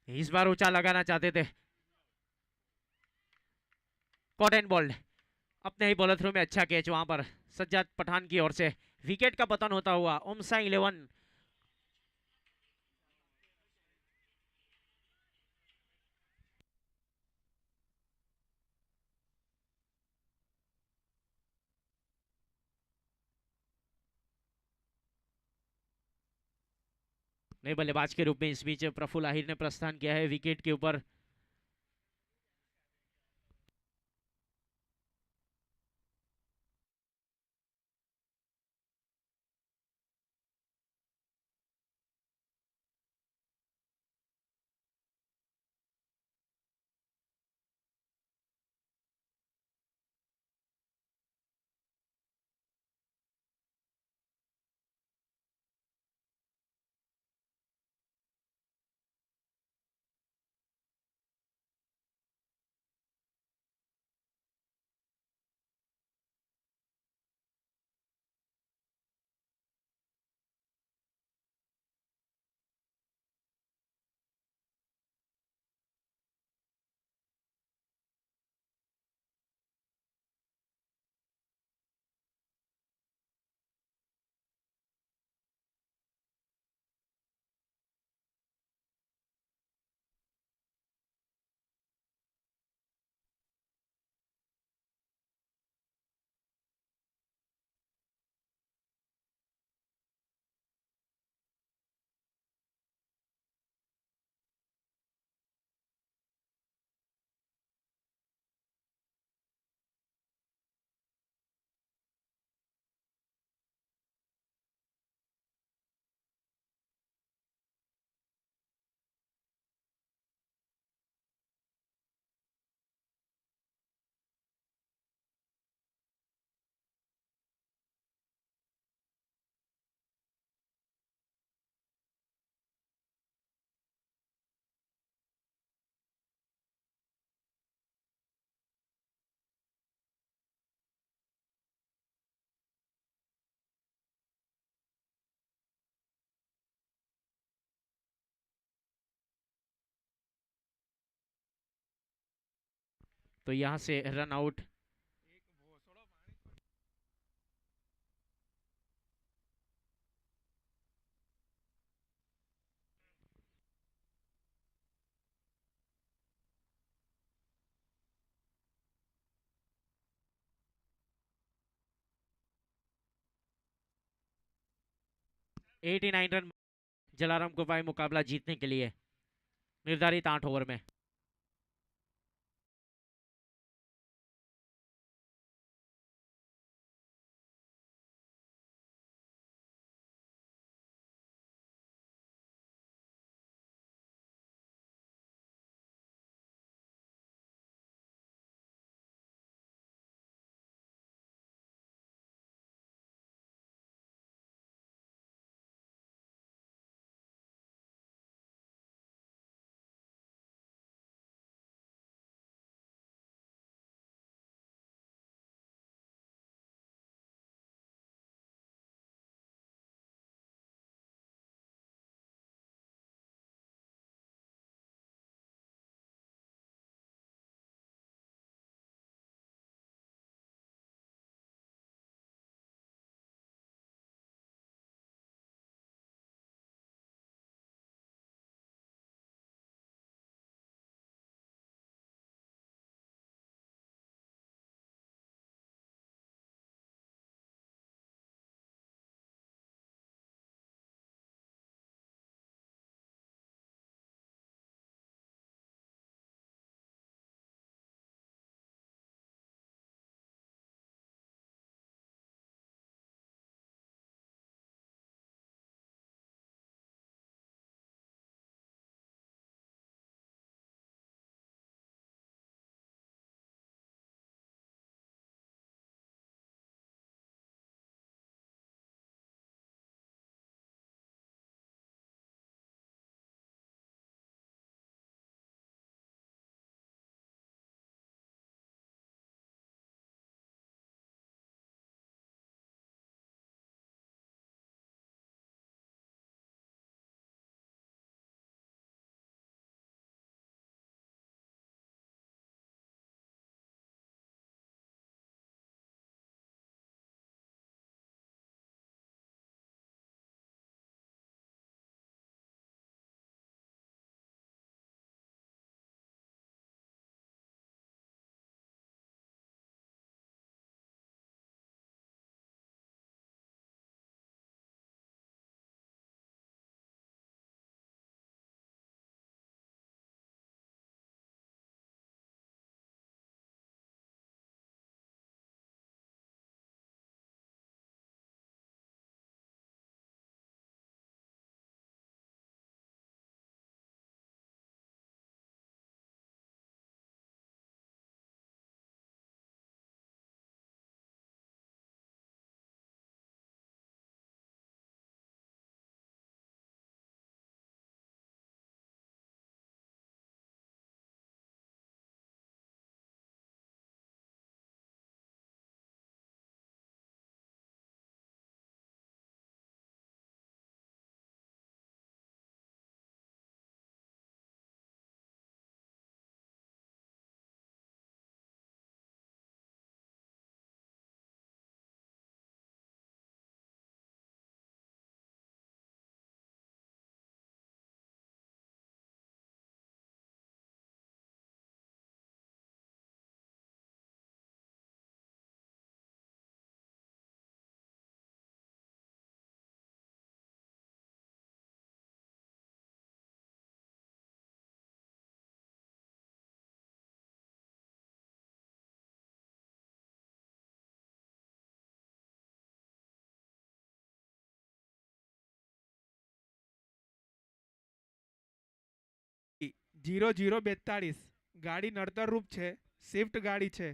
इस बार ऊंचा लगाना चाहते थे, कॉट एंड बॉल्ड। अपने ही बॉलर थ्रो में अच्छा कैच वहां पर सज्जाद पठान की ओर से। विकेट का पतन होता हुआ ओमसा 11। नए बल्लेबाज के रूप में इस बीच प्रफुल्ल आहिर ने प्रस्थान किया है विकेट के ऊपर। तो यहां से run out. Eighty 89 run Jalaram को पाए मुकाबला जीतने के लिए निर्धारित 8 ओवर में। 0042 ગાડી નડતર રૂપ છે, સ્વિફ્ટ ગાડી છે,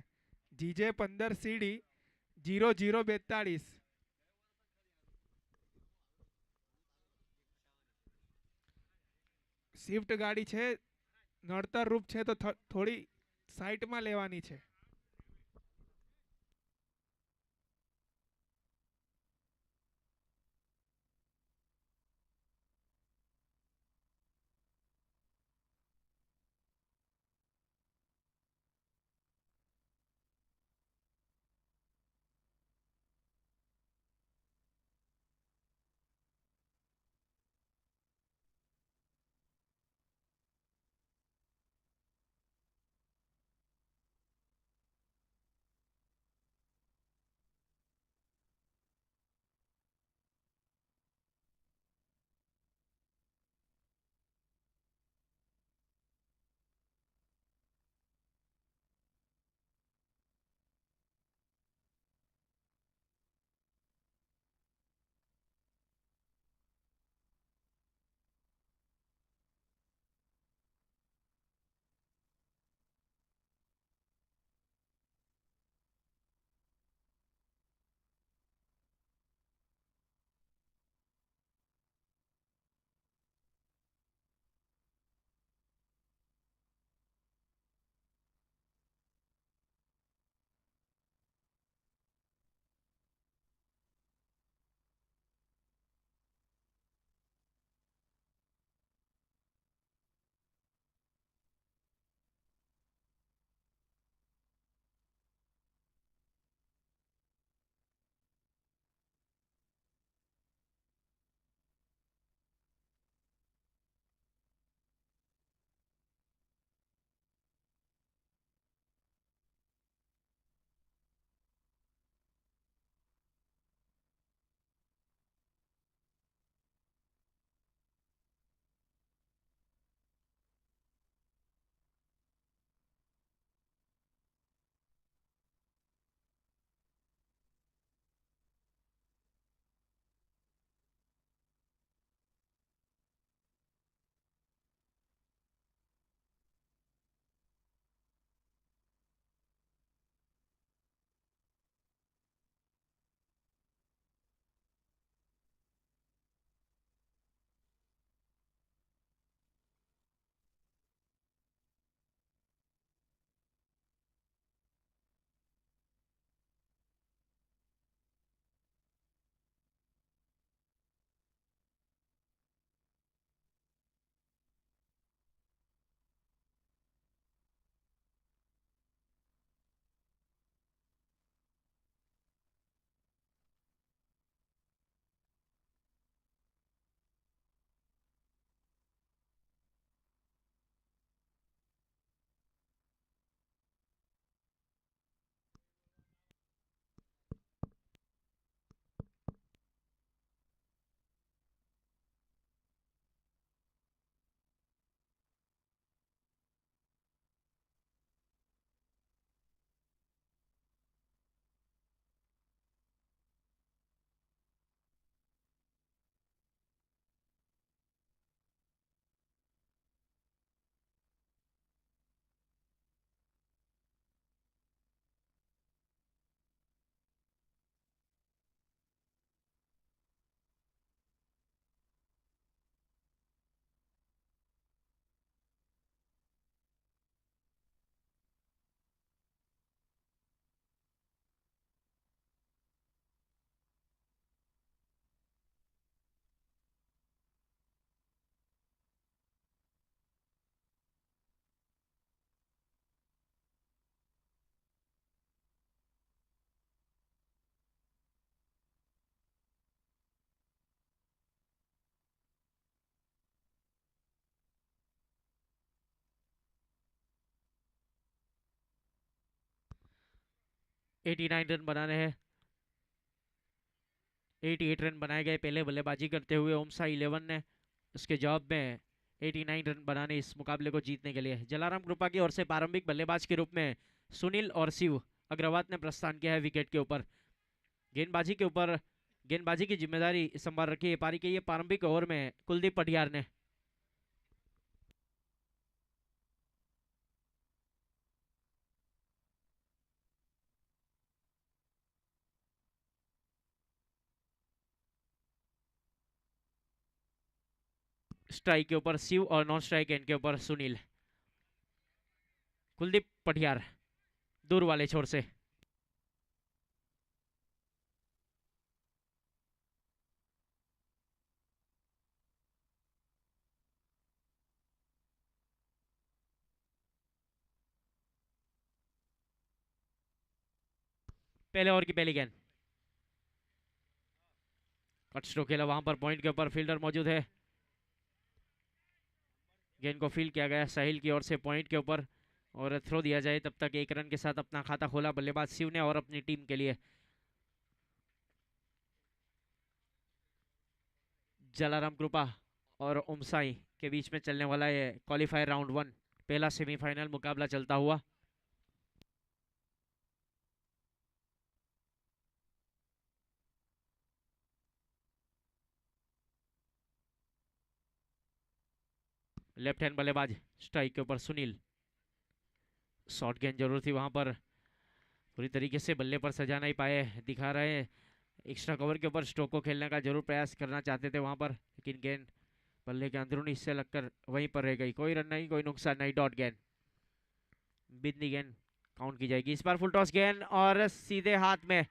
GJ 15 CD 0042 સ્વિફ્ટ ગાડી છે, નડતર રૂપ છે તો થોડી સાઈટમાં લેવાની છે. एटी 89 रन बनाने हैं. 88 रन बनाए गए पहले बल्लेबाजी करते हुए ओमसा 11 ने. उसके जवाब में 89 रन बनाने इस मुकाबले को जीतने के लिए जलाराम कृपा की ओर से प्रारंभिक बल्लेबाज के रूप में सुनील और शिव अग्रवाल ने प्रस्थान किया है विकेट के ऊपर. गेंदबाजी के ऊपर गेंदबाजी की जिम्मेदारी संभाल रखी है पारी के ये प्रारंभिक ओवर में कुलदीप पटियार ने. स्ट्राइक के ऊपर शिव और नॉन स्ट्राइक एंड के ऊपर सुनील। कुलदीप पटियार दूर वाले छोर से। पहले ओवर की पहली गेंद। कट स्ट्रोक खेला वहां पर, पॉइंट के ऊपर फील्डर मौजूद है। गेंद को फील्ड किया गया साहिल की ओर से पॉइंट के ऊपर, और थ्रो दिया जाए तब तक एक रन के साथ अपना खाता खोला बल्लेबाज शिव ने और अपनी टीम के लिए। जलाराम कृपा और ओमसाई के बीच में चलने वाला ये क्वालिफायर राउंड 1 पहला सेमीफाइनल मुकाबला चलता हुआ। लेफ्ट हैंड बल्लेबाज स्ट्राइक के ऊपर सुनील। शॉर्ट गेंद जरूर थी वहां पर, पूरी तरीके से बल्ले पर सजा नहीं पाए, दिखा रहे हैं एक्स्ट्रा कवर के ऊपर स्ट्रोक को खेलने का जरूर प्रयास करना चाहते थे वहां पर, लेकिन गेंद बल्ले के अंदरूनी हिस्से लगकर वहीं पर रह गई। कोई रन नहीं, कोई नुकसान नहीं, डॉट गेंद। बिंदी गेंद काउंट की जाएगी। इस बार फुल टॉस गेंद और सीधे हाथ में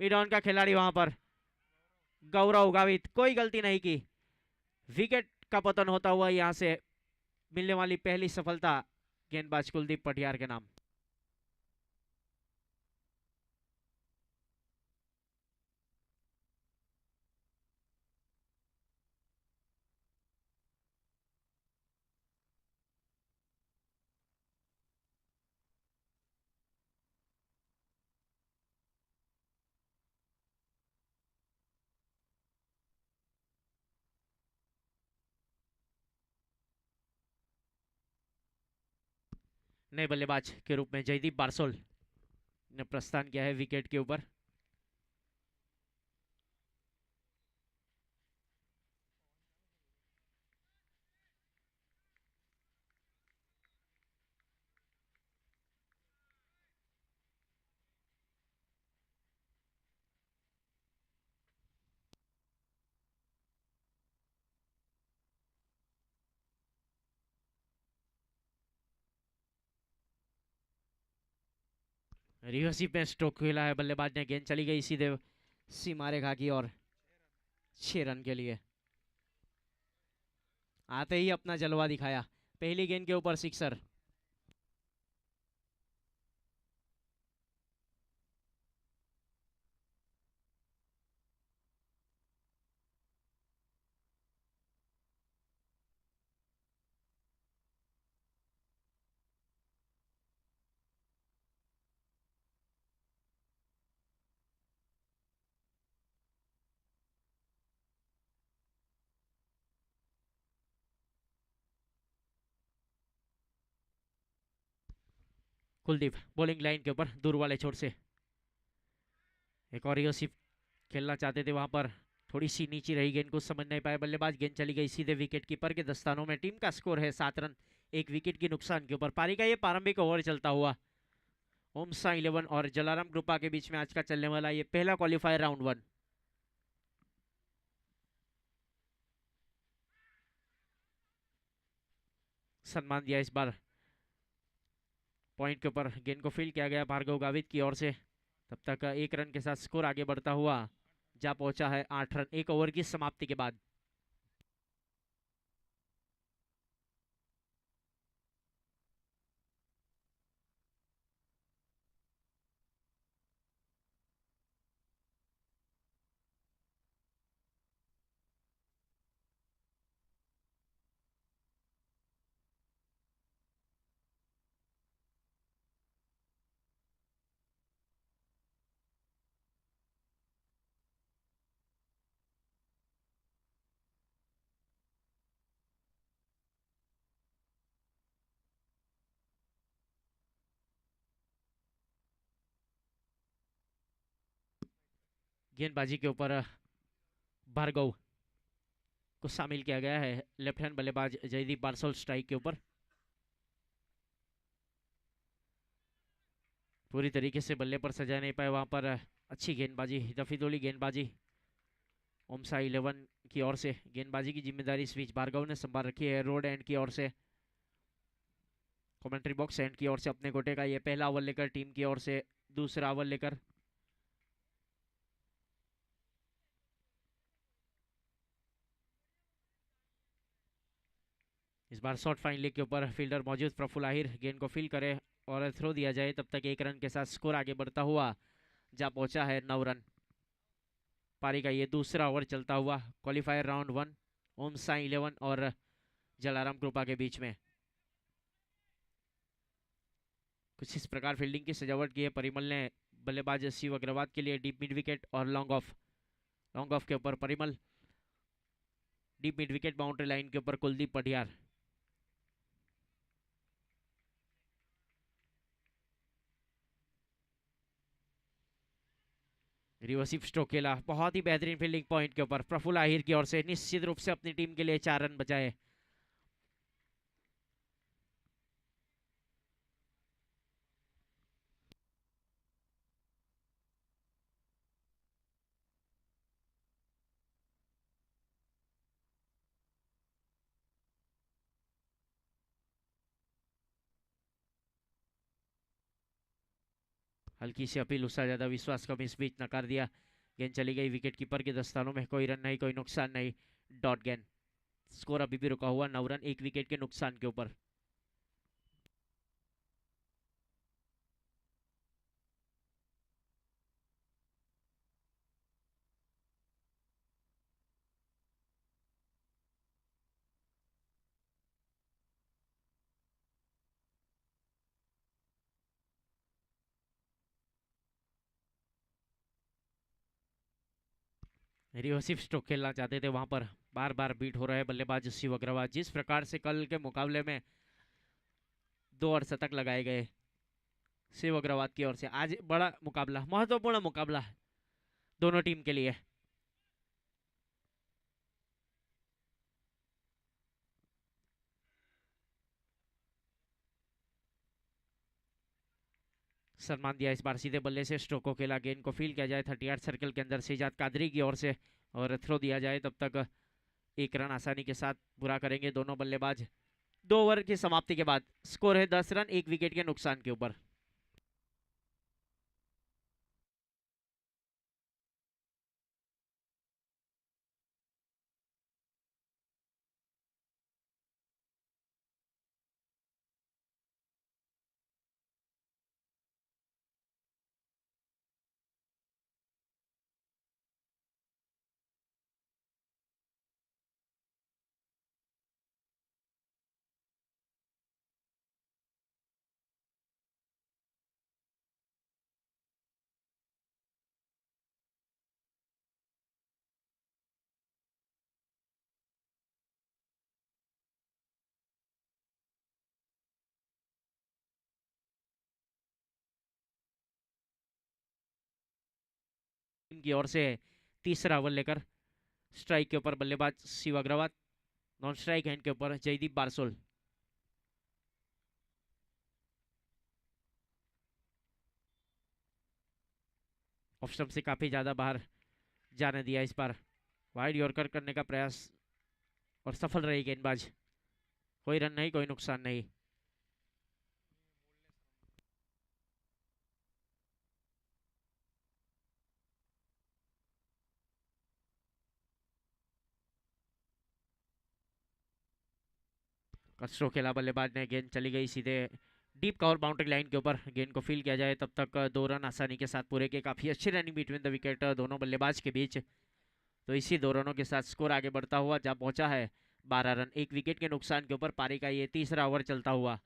मिड ऑन का खिलाड़ी वहां पर गौरव गावित, कोई गलती नहीं की। विकेट का पतन होता हुआ यहां से मिलने वाली पहली सफलता गेंदबाज कुलदीप पटियार के नाम। नए बल्लेबाज के रूप में जयदीप बारसोल ने प्रस्थान किया है विकेट के ऊपर। रिवर्सी पे स्ट्रोक खेला है बल्लेबाज ने, गेंद चली गई सीधे सीमा रेखा की ओर 6 रन के लिए। आते ही अपना जलवा दिखाया, पहली गेंद के ऊपर सिक्सर। कुलदीप बॉलिंग लाइन के ऊपर दूर वाले छोर से एक और रिवर्सी खेलना चाहते थे वहां पर, थोड़ी सी नीचे रही गेंद को समझ नहीं पाए बल्लेबाज, गेंद चली गई सीधे विकेट कीपर के दस्तानों में। टीम का स्कोर है 7 रन, एक विकेट की नुकसान के ऊपर। पारी का ये प्रारंभिक ओवर चलता हुआ ओमसा 11 और जलाराम ग्रुपा के बीच में आज का चलने वाला ये पहला क्वालिफायर राउंड 1। सम्मान दिया इस बार पॉइंट के ऊपर, गेंद को फील्ड किया गया भार्गव गावित की ओर से। तब तक एक रन के साथ स्कोर आगे बढ़ता हुआ जा पहुंचा है 8 रन एक ओवर की समाप्ति के बाद। गेंदबाजी के ऊपर भार्गव को शामिल किया गया है, लेफ्ट हैंड बल्लेबाज जयदीप बारसोल स्ट्राइक के ऊपर। पूरी तरीके से बल्ले पर सजा नहीं पाए वहां पर, अच्छी गेंदबाजी, दफीदोली गेंदबाजी ओमसा 11 की ओर से गेंदबाजी की जिम्मेदारी इस बीच भार्गव ने संभाल रखी है। रोड एंड की ओर से कमेंट्री बॉक्स एंड की ओर से अपने गोटे का ये पहला ओवर लेकर टीम की ओर से दूसरा ओवर लेकर इस बार शॉर्ट फाइन लेग के ऊपर फील्डर मौजूद प्रफुल्ल आहिर गेंद को फील करे और थ्रो दिया जाए। तब तक 1 रन के साथ स्कोर आगे बढ़ता हुआ जा पहुंचा है 9 रन। पारी का ये दूसरा ओवर चलता हुआ क्वालिफायर राउंड 1 ओमसा 11 और जलाराम कृपा के बीच में। कुछ इस प्रकार फील्डिंग की सजावट की है परिमल ने। बल्लेबाज शिव अग्रवाल के लिए डीप मिड विकेट और लॉन्ग ऑफ के ऊपर Parimal. Deep mid wicket boundary line के ऊपर कुलदीप पटियार। रिवर्सिव स्ट्रोक खेला, बहुत ही बेहतरीन फील्डिंग पॉइंट के ऊपर प्रफुल्ल आहिर की ओर से निश्चित रूप से अपनी टीम के लिए 4 रन बचाए। हल्की सी अपील, उससे ज्यादा विश्वास कम, इस बीच नकार दिया। गेंद चली गई विकेट कीपर के दस्तानों में। कोई रन नहीं, कोई नुकसान नहीं, डॉट गेंद। स्कोर अभी भी रुका हुआ 9 रन 1 विकेट के नुकसान के ऊपर। रिवर्सिव स्ट्रोक खेलना चाहते थे वहां पर, बार बार बीट हो रहे बल्लेबाज शिव अग्रवाल। जिस प्रकार से कल के मुकाबले में 2 अर्धशतक लगाए गए शिव अग्रवाल की ओर से, आज बड़ा मुकाबला, महत्वपूर्ण मुकाबला दोनों टीम के लिए। सम्मान दिया इस बार सीधे बल्ले से स्ट्रोक को खेला। गेंद को फील किया जाए 38 सर्कल के अंदर शेजाद कादरी की ओर से और थ्रो दिया जाए। तब तक 1 रन आसानी के साथ पूरा करेंगे दोनों बल्लेबाज। 2 ओवर की समाप्ति के बाद स्कोर है 10 रन 1 विकेट के नुकसान के ऊपर। टीम की ओर से तीसरा ओवर लेकर स्ट्राइक के ऊपर बल्लेबाज Shiv Agarwal, non strike end के ऊपर जयदीप बारसोल। ऑफ स्टंप से काफी ज्यादा बाहर जाने दिया इस बार। वाइड यॉर्कर करने का प्रयास और सफल रही गेंदबाज। कोई रन नहीं, कोई नुकसान नहीं। स्ट्रोक खेला बल्लेबाज ने। गेंद चली गई सीधे डीप कवर बाउंड्री लाइन के ऊपर। गेंद को फील किया जाए। तब तक 2 रन आसानी के साथ पूरे के। काफी अच्छी रनिंग बिटवीन द विकेट दोनों बल्लेबाज के बीच। तो इसी 2 रनों के साथ स्कोर आगे बढ़ता हुआ जा पहुंचा है 12 रन 1 विकेट के नुकसान के ऊपर। पारी का ये तीसरा ओवर चलता हुआ।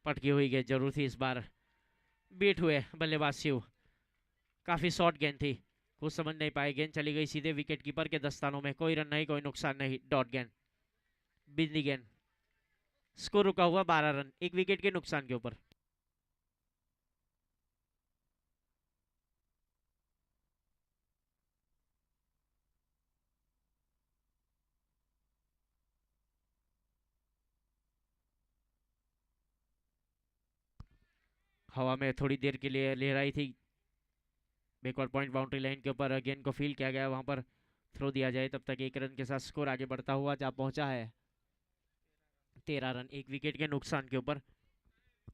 पटकी हुई गेंद जरूर थी इस बार। बीट हुए बल्लेबाज शिव। काफी शॉर्ट गेंद थी, कुछ समझ नहीं पाए। गेंद चली गई सीधे विकेट कीपर के दस्तानों में। कोई रन नहीं, कोई नुकसान नहीं, डॉट गेंद, बिजली गेंद। स्कोर रुका हुआ 12 रन 1 विकेट के नुकसान के ऊपर। हवा में थोड़ी देर के लिए लहराई थी। बैकवर्ड पॉइंट बाउंड्री लाइन के ऊपर गेंद को फील किया गया, वहां पर थ्रो दिया जाए तब तक 1 रन के साथ स्कोर आगे बढ़ता हुआ जा पहुंचा है 13 रन, 1 विकेट के नुकसान के ऊपर।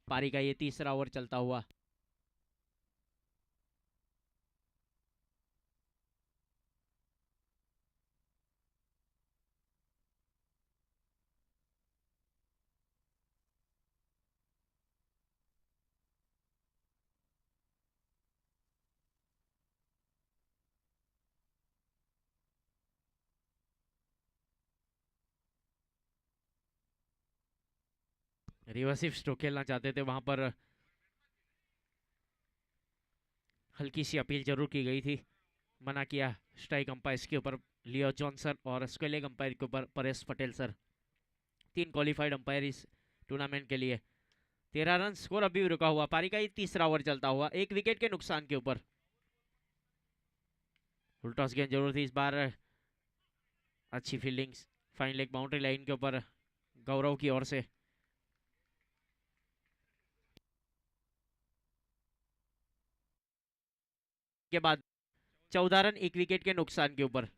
पारी का ये तीसरा ओवर चलता हुआ। रिवर्सिव स्ट्रोक खेलना चाहते थे, वहां पर हल्की सी अपील जरूर की गई थी, मना किया स्ट्राइक अंपायर के ऊपर लियो जॉनसन और स्क्वेलेग अंपायर के ऊपर Paresh Patel sir. 3 qualified umpire इस टूर्नामेंट के लिए। 13 रन स्कोर अभी भी रुका हुआ। पारी का ये तीसरा ओवर चलता हुआ 1 विकेट के नुकसान के ऊपर। फुल टॉस गेंद जरूर थी इस बार। अच्छी fielding fine leg boundary line के ऊपर गौरव की ओर से। के बाद 14 रन 1 विकेट के नुकसान के ऊपर।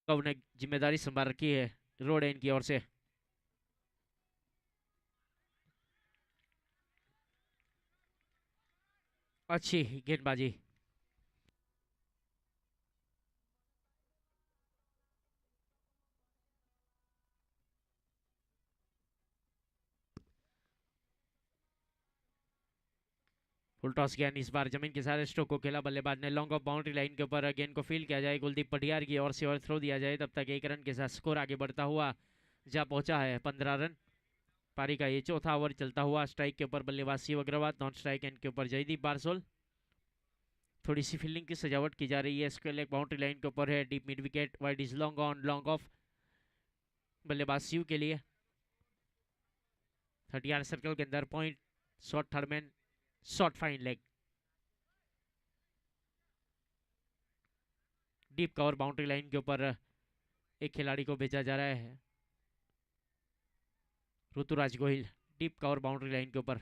ने जिम्मेदारी संभाल रखी है रोड एंड की ओर से। अच्छी गेंदबाजी। फुल टॉस गेंद इस बार जमीन के सारे स्ट्रोक को खेला बल्लेबाज ने। लॉन्ग ऑफ बाउंड्री लाइन के ऊपर गेंद को फील किया जाए कुलदीप पटियार की ओर से और थ्रो दिया जाए तब तक 1 रन के साथ स्कोर आगे बढ़ता हुआ जा पहुंचा है 15 रन। पारी का ये चौथा ओवर चलता हुआ। स्ट्राइक के ऊपर बल्लेबाज Shiv Agarwal, non strike end के ऊपर जयदीप बारसोल। थोड़ी सी फील्डिंग की सजावट की जा रही है। स्क्वेयर लेग बाउंड्री लाइन के ऊपर है, deep mid wicket, wide is long on long off बल्लेबाज शिव के लिए। 30 सर्कल के अंदर point, short third man, short fine leg. Deep cover boundary line के ऊपर एक खिलाड़ी को भेजा जा रहा है, Rituraj Gohil. Deep cover boundary line के ऊपर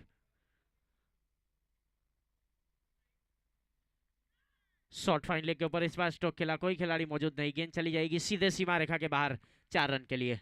शॉर्ट फाइन लेग के ऊपर इस बार स्ट्रोक खेला, कोई खिलाड़ी मौजूद नहीं। गेंद चली जाएगी सीधे सीमा रेखा के बाहर 4 रन के लिए।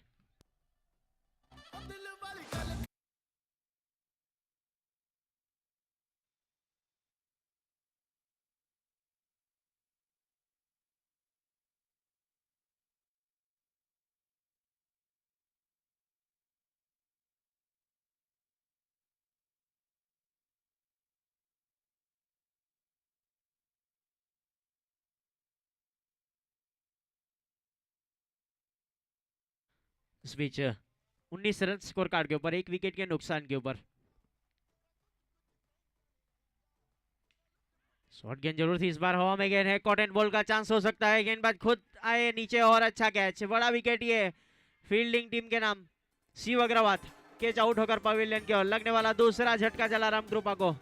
इस बीच 19 रन स्कोर कार्ड के ऊपर 1 विकेट के नुकसान के ऊपर। शॉर्ट गेंद जरूर थी इस बार। हवा में गेंद है, कॉटन बॉल का चांस हो सकता है। गेंदबाज खुद आए नीचे और अच्छा कैच, बड़ा विकेट ये फील्डिंग टीम के नाम शिव अग्रवाल। कैच आउट होकर पवेलियन की ओर लगने वाला दूसरा झटका जलाराम द्रुपा को।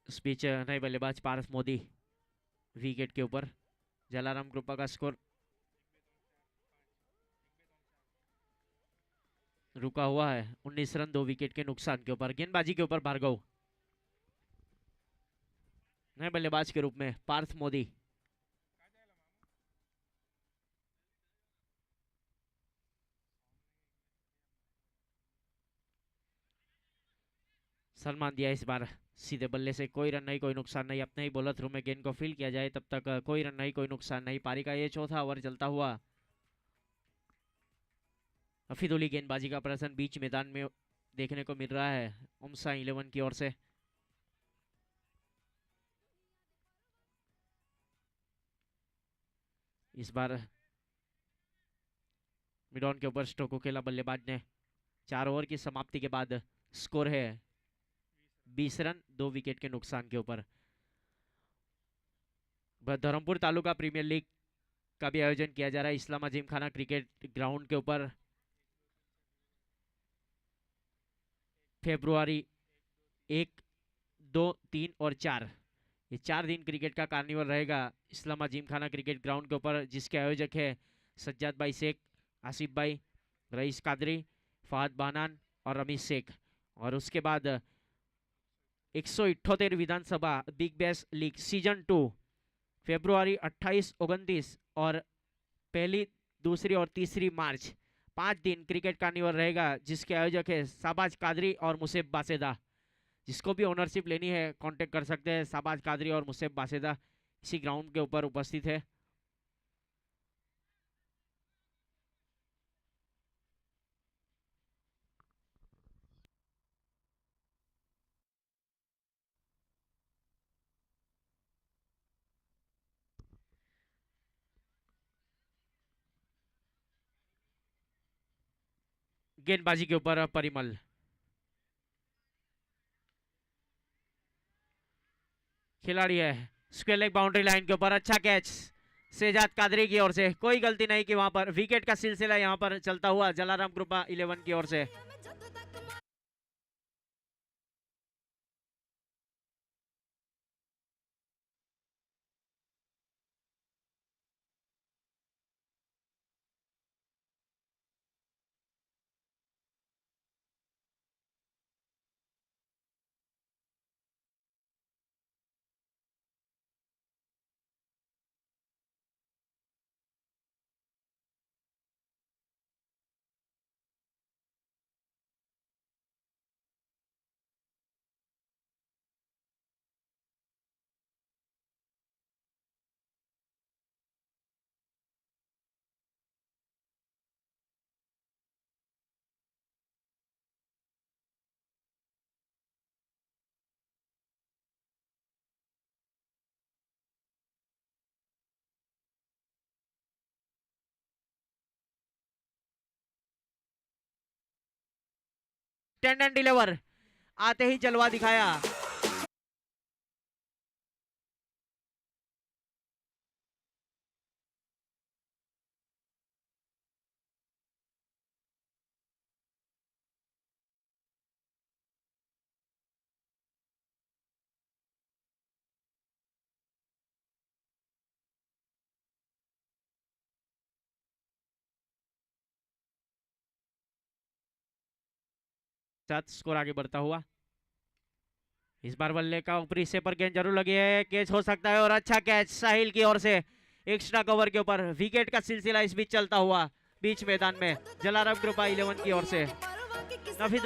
स्पीच नए बल्लेबाज पारस मोदी विकेट के ऊपर। जलाराम कृपा का स्कोर रुका हुआ है 19 रन 2 विकेट के नुकसान के ऊपर। गेंदबाजी के ऊपर भार्गव, नए बल्लेबाज के रूप में पार्थ मोदी। सलमान दिया इस बार सीधे बल्ले से, कोई रन नहीं कोई नुकसान नहीं। अपने ही बॉलर थ्रू में गेंद को फील किया जाए तब तक कोई रन नहीं कोई नुकसान नहीं। पारी का ये चौथा ओवर चलता हुआ। अफीदुली गेंदबाजी का प्रदर्शन बीच मैदान में देखने को मिल रहा है उमसा 11 की ओर से। इस बार मिडॉन के ऊपर स्टोको खेला बल्लेबाज ने। 4 ओवर की समाप्ति के बाद स्कोर है 20 रन 2 विकेट के नुकसान के ऊपर। धर्मपुर तालुका प्रीमियर लीग का भी आयोजन किया जा रहा है इस्लामा जिमखाना क्रिकेट ग्राउंड के ऊपर। फेब्रुआरी 1, 2, 3 और 4, ये 4 दिन क्रिकेट का कार्निवल रहेगा इस्लामा जिमखाना क्रिकेट ग्राउंड के ऊपर, जिसके आयोजक है सज्जाद भाई शेख, आसिफ भाई, रईस कादरी, फहद बहनान और रमीज शेख। और उसके बाद 178 विधानसभा big bash league season 2 February 28, 29 और पहली, दूसरी और तीसरी मार्च, 5 दिन क्रिकेट कार्निवल रहेगा, जिसके आयोजक है साबाज कादरी और मुसेब बासेदा। जिसको भी ओनरशिप लेनी है कांटेक्ट कर सकते हैं। साबाज कादरी और मुसेब बासेदा इसी ग्राउंड के ऊपर उपस्थित है। गेंदबाजी के ऊपर परिमल, खिलाड़ी है स्क्वायर लेग बाउंड्री लाइन के ऊपर। अच्छा कैच शेजाद कादरी की ओर से, कोई गलती नहीं की वहां पर। विकेट का सिलसिला यहां पर चलता हुआ जलाराम कृपा 11 की ओर से। टेंडन डिलीवर आते ही जलवा दिखाया। साथ स्कोर आगे बढ़ता हुआ। इस बार बल्ले का ऊपरी हिस्से पर गेंद जरूर लगी है, कैच हो सकता है। और अच्छा कैच साहिल की ओर से एक्स्ट्रा कवर के ऊपर। विकेट का सिलसिला इस बीच चलता हुआ बीच मैदान में जलाराम कृपा 11 की ओर से। नफीद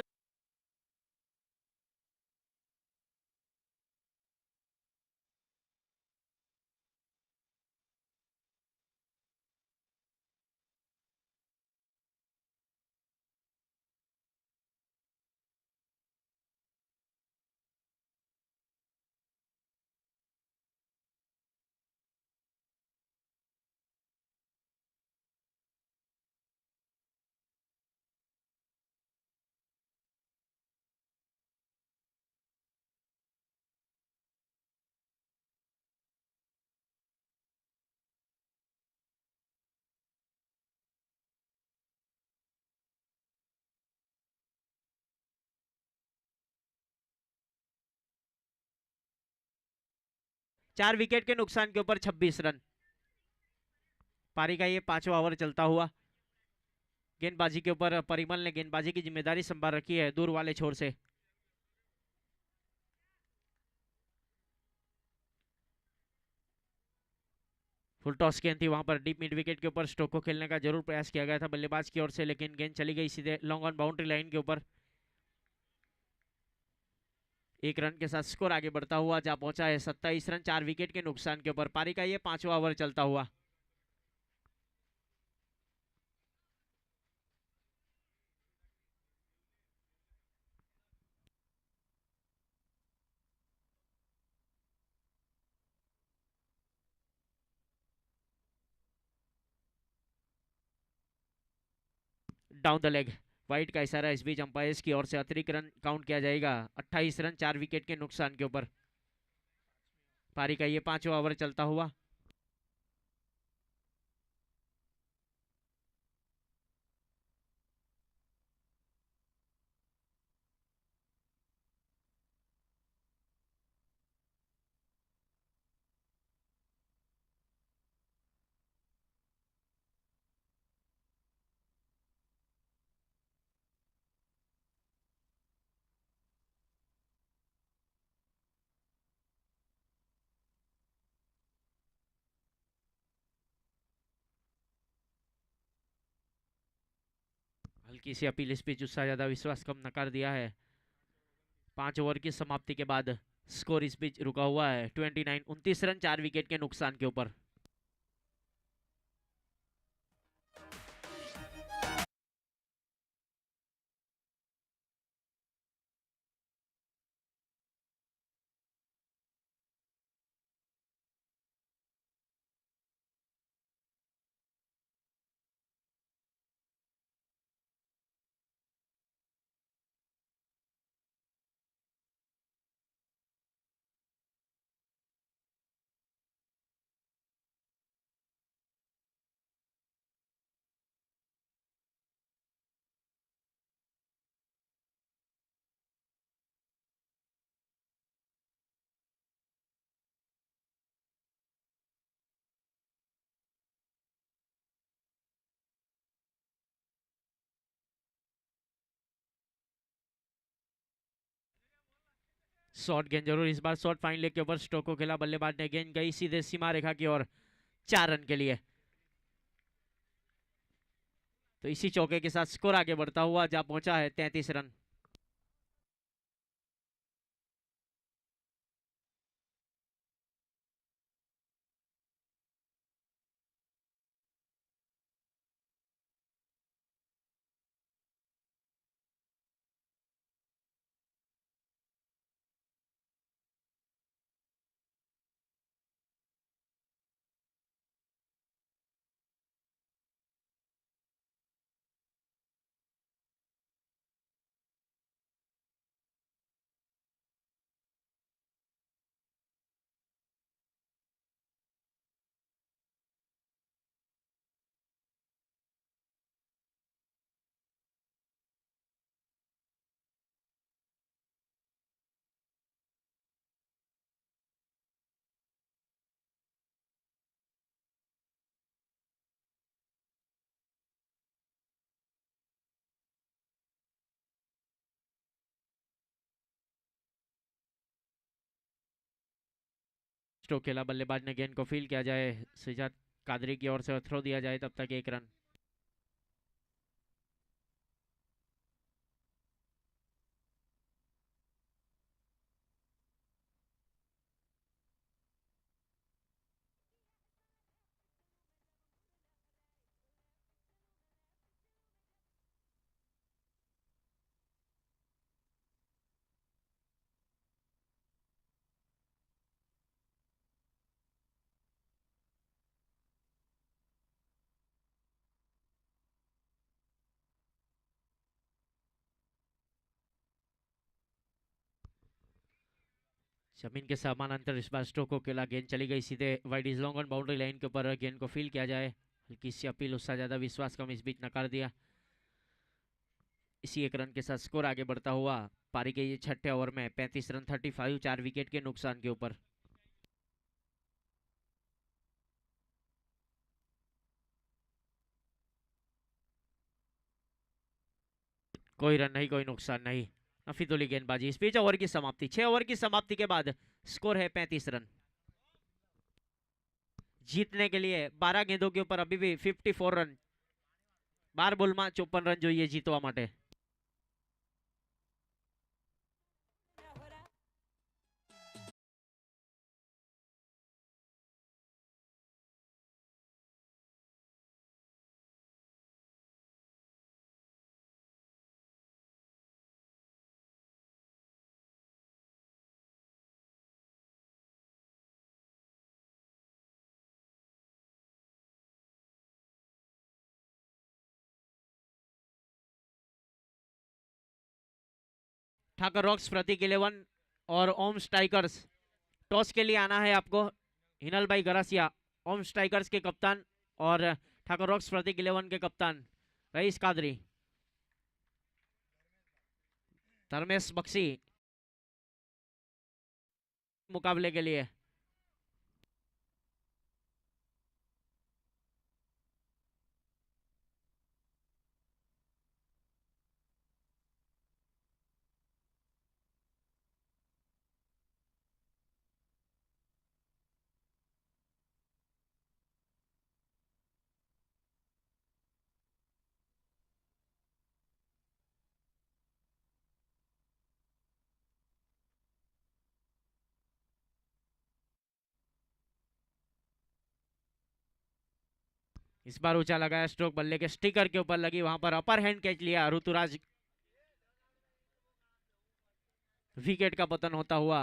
4 विकेट के नुकसान के ऊपर 26 रन। पारी का ये 5वां ओवर चलता हुआ। गेंदबाजी के ऊपर परिमल ने गेंदबाजी की जिम्मेदारी संभाल रखी है दूर वाले छोर से। फुल टॉस गेंद थी वहां पर डीप मिड विकेट के ऊपर। स्टोक को खेलने का जरूर प्रयास किया गया था बल्लेबाज की ओर से, लेकिन गेंद चली गई सीधे लॉन्ग ऑन बाउंड्री लाइन के ऊपर। 1 रन के साथ स्कोर आगे बढ़ता हुआ जा पहुंचा है 27 रन 4 विकेट के नुकसान के ऊपर। पारी का ये 5वां ओवर चलता हुआ। डाउन द लेग, वाइट का इशारा इस बीच अंपायर की ओर से अतिरिक्त रन काउंट किया जाएगा। 28 रन 4 विकेट के नुकसान के ऊपर। पारी का ये 5वां ओवर चलता हुआ। हल्की सी अपील इस बीच उससे ज्यादा विश्वास कम नकार दिया है। 5 ओवर की समाप्ति के बाद स्कोर इस बीच रुका हुआ है 29 रन 4 विकेट के नुकसान के ऊपर। शॉर्ट गेंद जरूर इस बार शॉर्ट फाइन लेग के ऊपर स्टोक को खेला। बल्लेबाज ने गेंद गई सीधे सीमा रेखा की ओर 4 रन के लिए। तो इसी चौके के साथ स्कोर आगे बढ़ता हुआ जा पहुंचा है 33 रन। स्टोक खेला। बल्लेबाज ने गेंद को फील किया जाए, सिजात कादरी की ओर से थ्रो दिया जाए, तब तक 1 रन। जमीन के समानांतर इस बार स्टोक को खेला। गेंद चली गई सीधे wide is long on boundary line के ऊपर। गेंद को फील किया जाए, हल्की सी अपील उससे ज्यादा विश्वास कम इस बीच नकार दिया। इसी 1 रन के साथ स्कोर आगे बढ़ता हुआ। पारी के ये 6ठे ओवर में 35 रन 35 4 विकेट के नुकसान के ऊपर। कोई रन नहीं, कोई नुकसान नहीं। नफीतुल्ली गेंदबाजी। इस पिच ओवर की समाप्ति, 6 ओवर की समाप्ति के बाद स्कोर है 35 रन। जीतने के लिए 12 गेंदों के ऊपर अभी भी 54 रन, 12 બોલમાં 54 રન જોઈએ જીતવા માટે। ठाकर रॉक्स प्रतीक 11 और ओम स्ट्राइकर्स, टॉस के लिए आना है आपको। हिनल भाई गरासिया ओम स्ट्राइकर्स के कप्तान और ठाकर रॉक्स प्रतीक 11 के कप्तान रईस कादरी, धर्मेश बख्शी मुकाबले के लिए। इस बार ऊंचा लगाया स्ट्रोक, बल्ले के स्टिकर के ऊपर लगी, वहां पर अपर हैंड कैच लिया ऋतुराज, विकेट का पतन होता हुआ।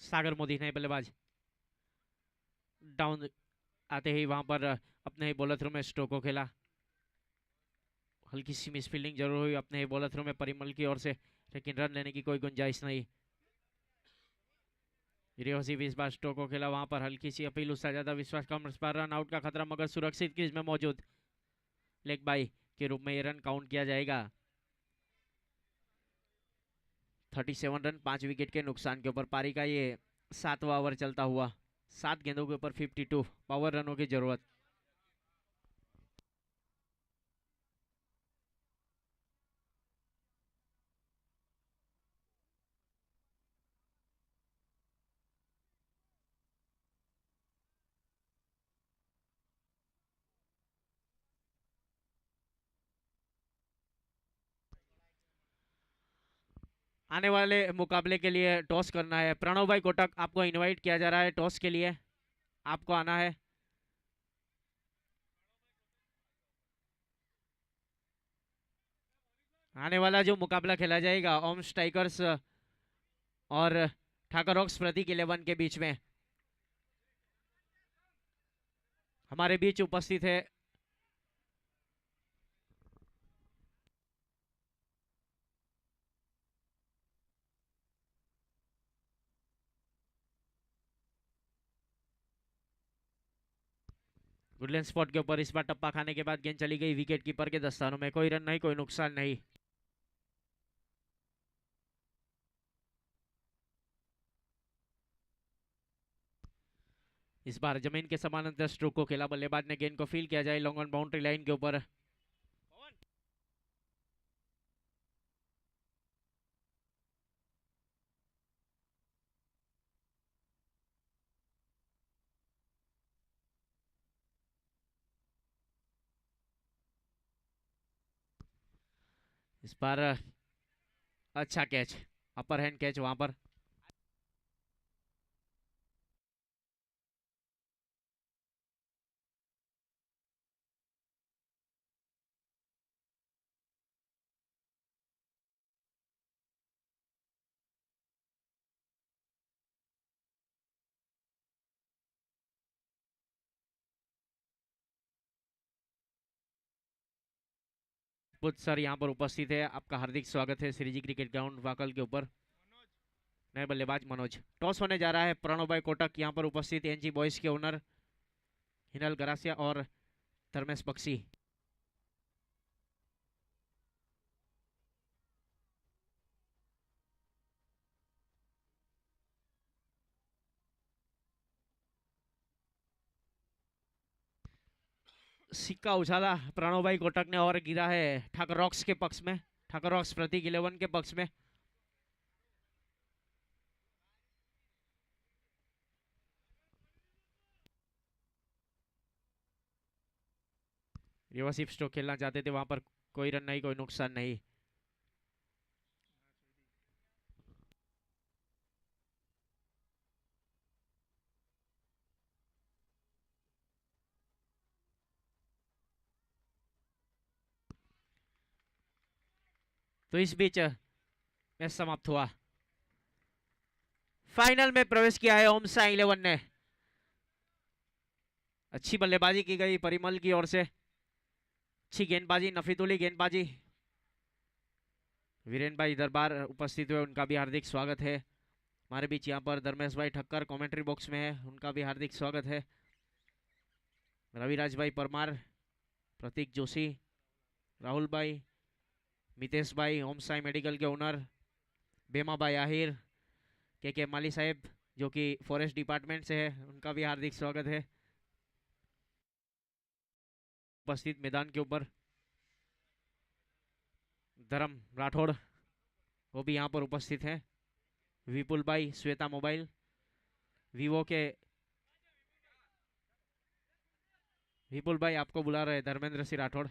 सागर मोदी नए बल्लेबाज, डाउन आते ही वहां पर अपने ही बॉलर थ्रो में स्ट्रोक को खेला। हल्की सी मिस फील्डिंग जरूर हुई अपने ही बॉलर थ्रो में परिमल की ओर से, लेकिन रन लेने की कोई गुंजाइश नहीं। रियोसी भी इस बार स्ट्रोक को खेला, वहां पर हल्की सी अपील, उससे ज्यादा विश्वास कम, इस बार रन आउट का खतरा मगर सुरक्षित क्रीज में मौजूद। लेग बाई के रूप में ये रन काउंट किया जाएगा। 37 रन 5 विकेट के नुकसान के ऊपर पारी का ये 7वां ओवर चलता हुआ। 7 गेंदों के ऊपर 52 पावर रनों की जरूरत। आने वाले मुकाबले के लिए टॉस करना है। प्रणव भाई कोटक, आपको इनवाइट किया जा रहा है टॉस के लिए, आपको आना है। आने वाला जो मुकाबला खेला जाएगा ओम स्ट्राइकर्स और ठाकर रॉक्स प्रतीक 11 के बीच में। हमारे बीच उपस्थित है वुडलैंड स्पॉट के ऊपर, इस बार टप्पा खाने के बाद गेंद चली गई विकेट कीपर के दस्तानों में। कोई रन नहीं, कोई नुकसान नहीं। इस बार जमीन के समानांतर स्ट्रोक को खेला, बल्लेबाज ने गेंद को फील किया जाए लॉन्ग ऑन बाउंड्री लाइन के ऊपर। इस बार अच्छा कैच, अपर हैंड कैच वहां पर। बुद्ध सर यहाँ पर उपस्थित है, आपका हार्दिक स्वागत है श्रीजी क्रिकेट ग्राउंड वाकल के ऊपर। नए बल्लेबाज मनोज। टॉस होने जा रहा है। प्रणव भाई कोटक यहाँ पर उपस्थित, एनजी बॉयज के ओनर हिनल गरासिया और धर्मेश बख्शी। सिक्का उछाला प्रणव भाई कोटक ने और गिरा है ठाकुर रॉक्स के पक्ष में। ठाकुर रॉक्स प्रतीक 11 के पक्ष में। रिवर्सिव स्ट्रोक खेलना चाहते थे, वहां पर कोई रन नहीं, कोई नुकसान नहीं। तो इस बीच मैच समाप्त हुआ। फाइनल में प्रवेश किया है ओम साई 11 ने। अच्छी बल्लेबाजी की गई परिमल की ओर से, अच्छी गेंदबाजी, नफीतुली गेंदबाजी। वीरेन भाई दरबार उपस्थित हुए, उनका भी हार्दिक स्वागत है। हमारे बीच यहाँ पर धर्मेश भाई ठक्कर कमेंट्री बॉक्स में है, उनका भी हार्दिक स्वागत है। रविराज भाई परमार, प्रतीक जोशी, राहुल भाई, मितेश भाई, ओम साई मेडिकल के ओनर, बेमा भाई आहिर, के माली साहेब जो कि फॉरेस्ट डिपार्टमेंट से है, उनका भी हार्दिक स्वागत है। उपस्थित मैदान के ऊपर धर्म राठौड़, वो भी यहाँ पर उपस्थित हैं। विपुल भाई, श्वेता मोबाइल, वीवो के विपुल भाई आपको बुला रहे हैं, धर्मेंद्र सिंह राठौड़।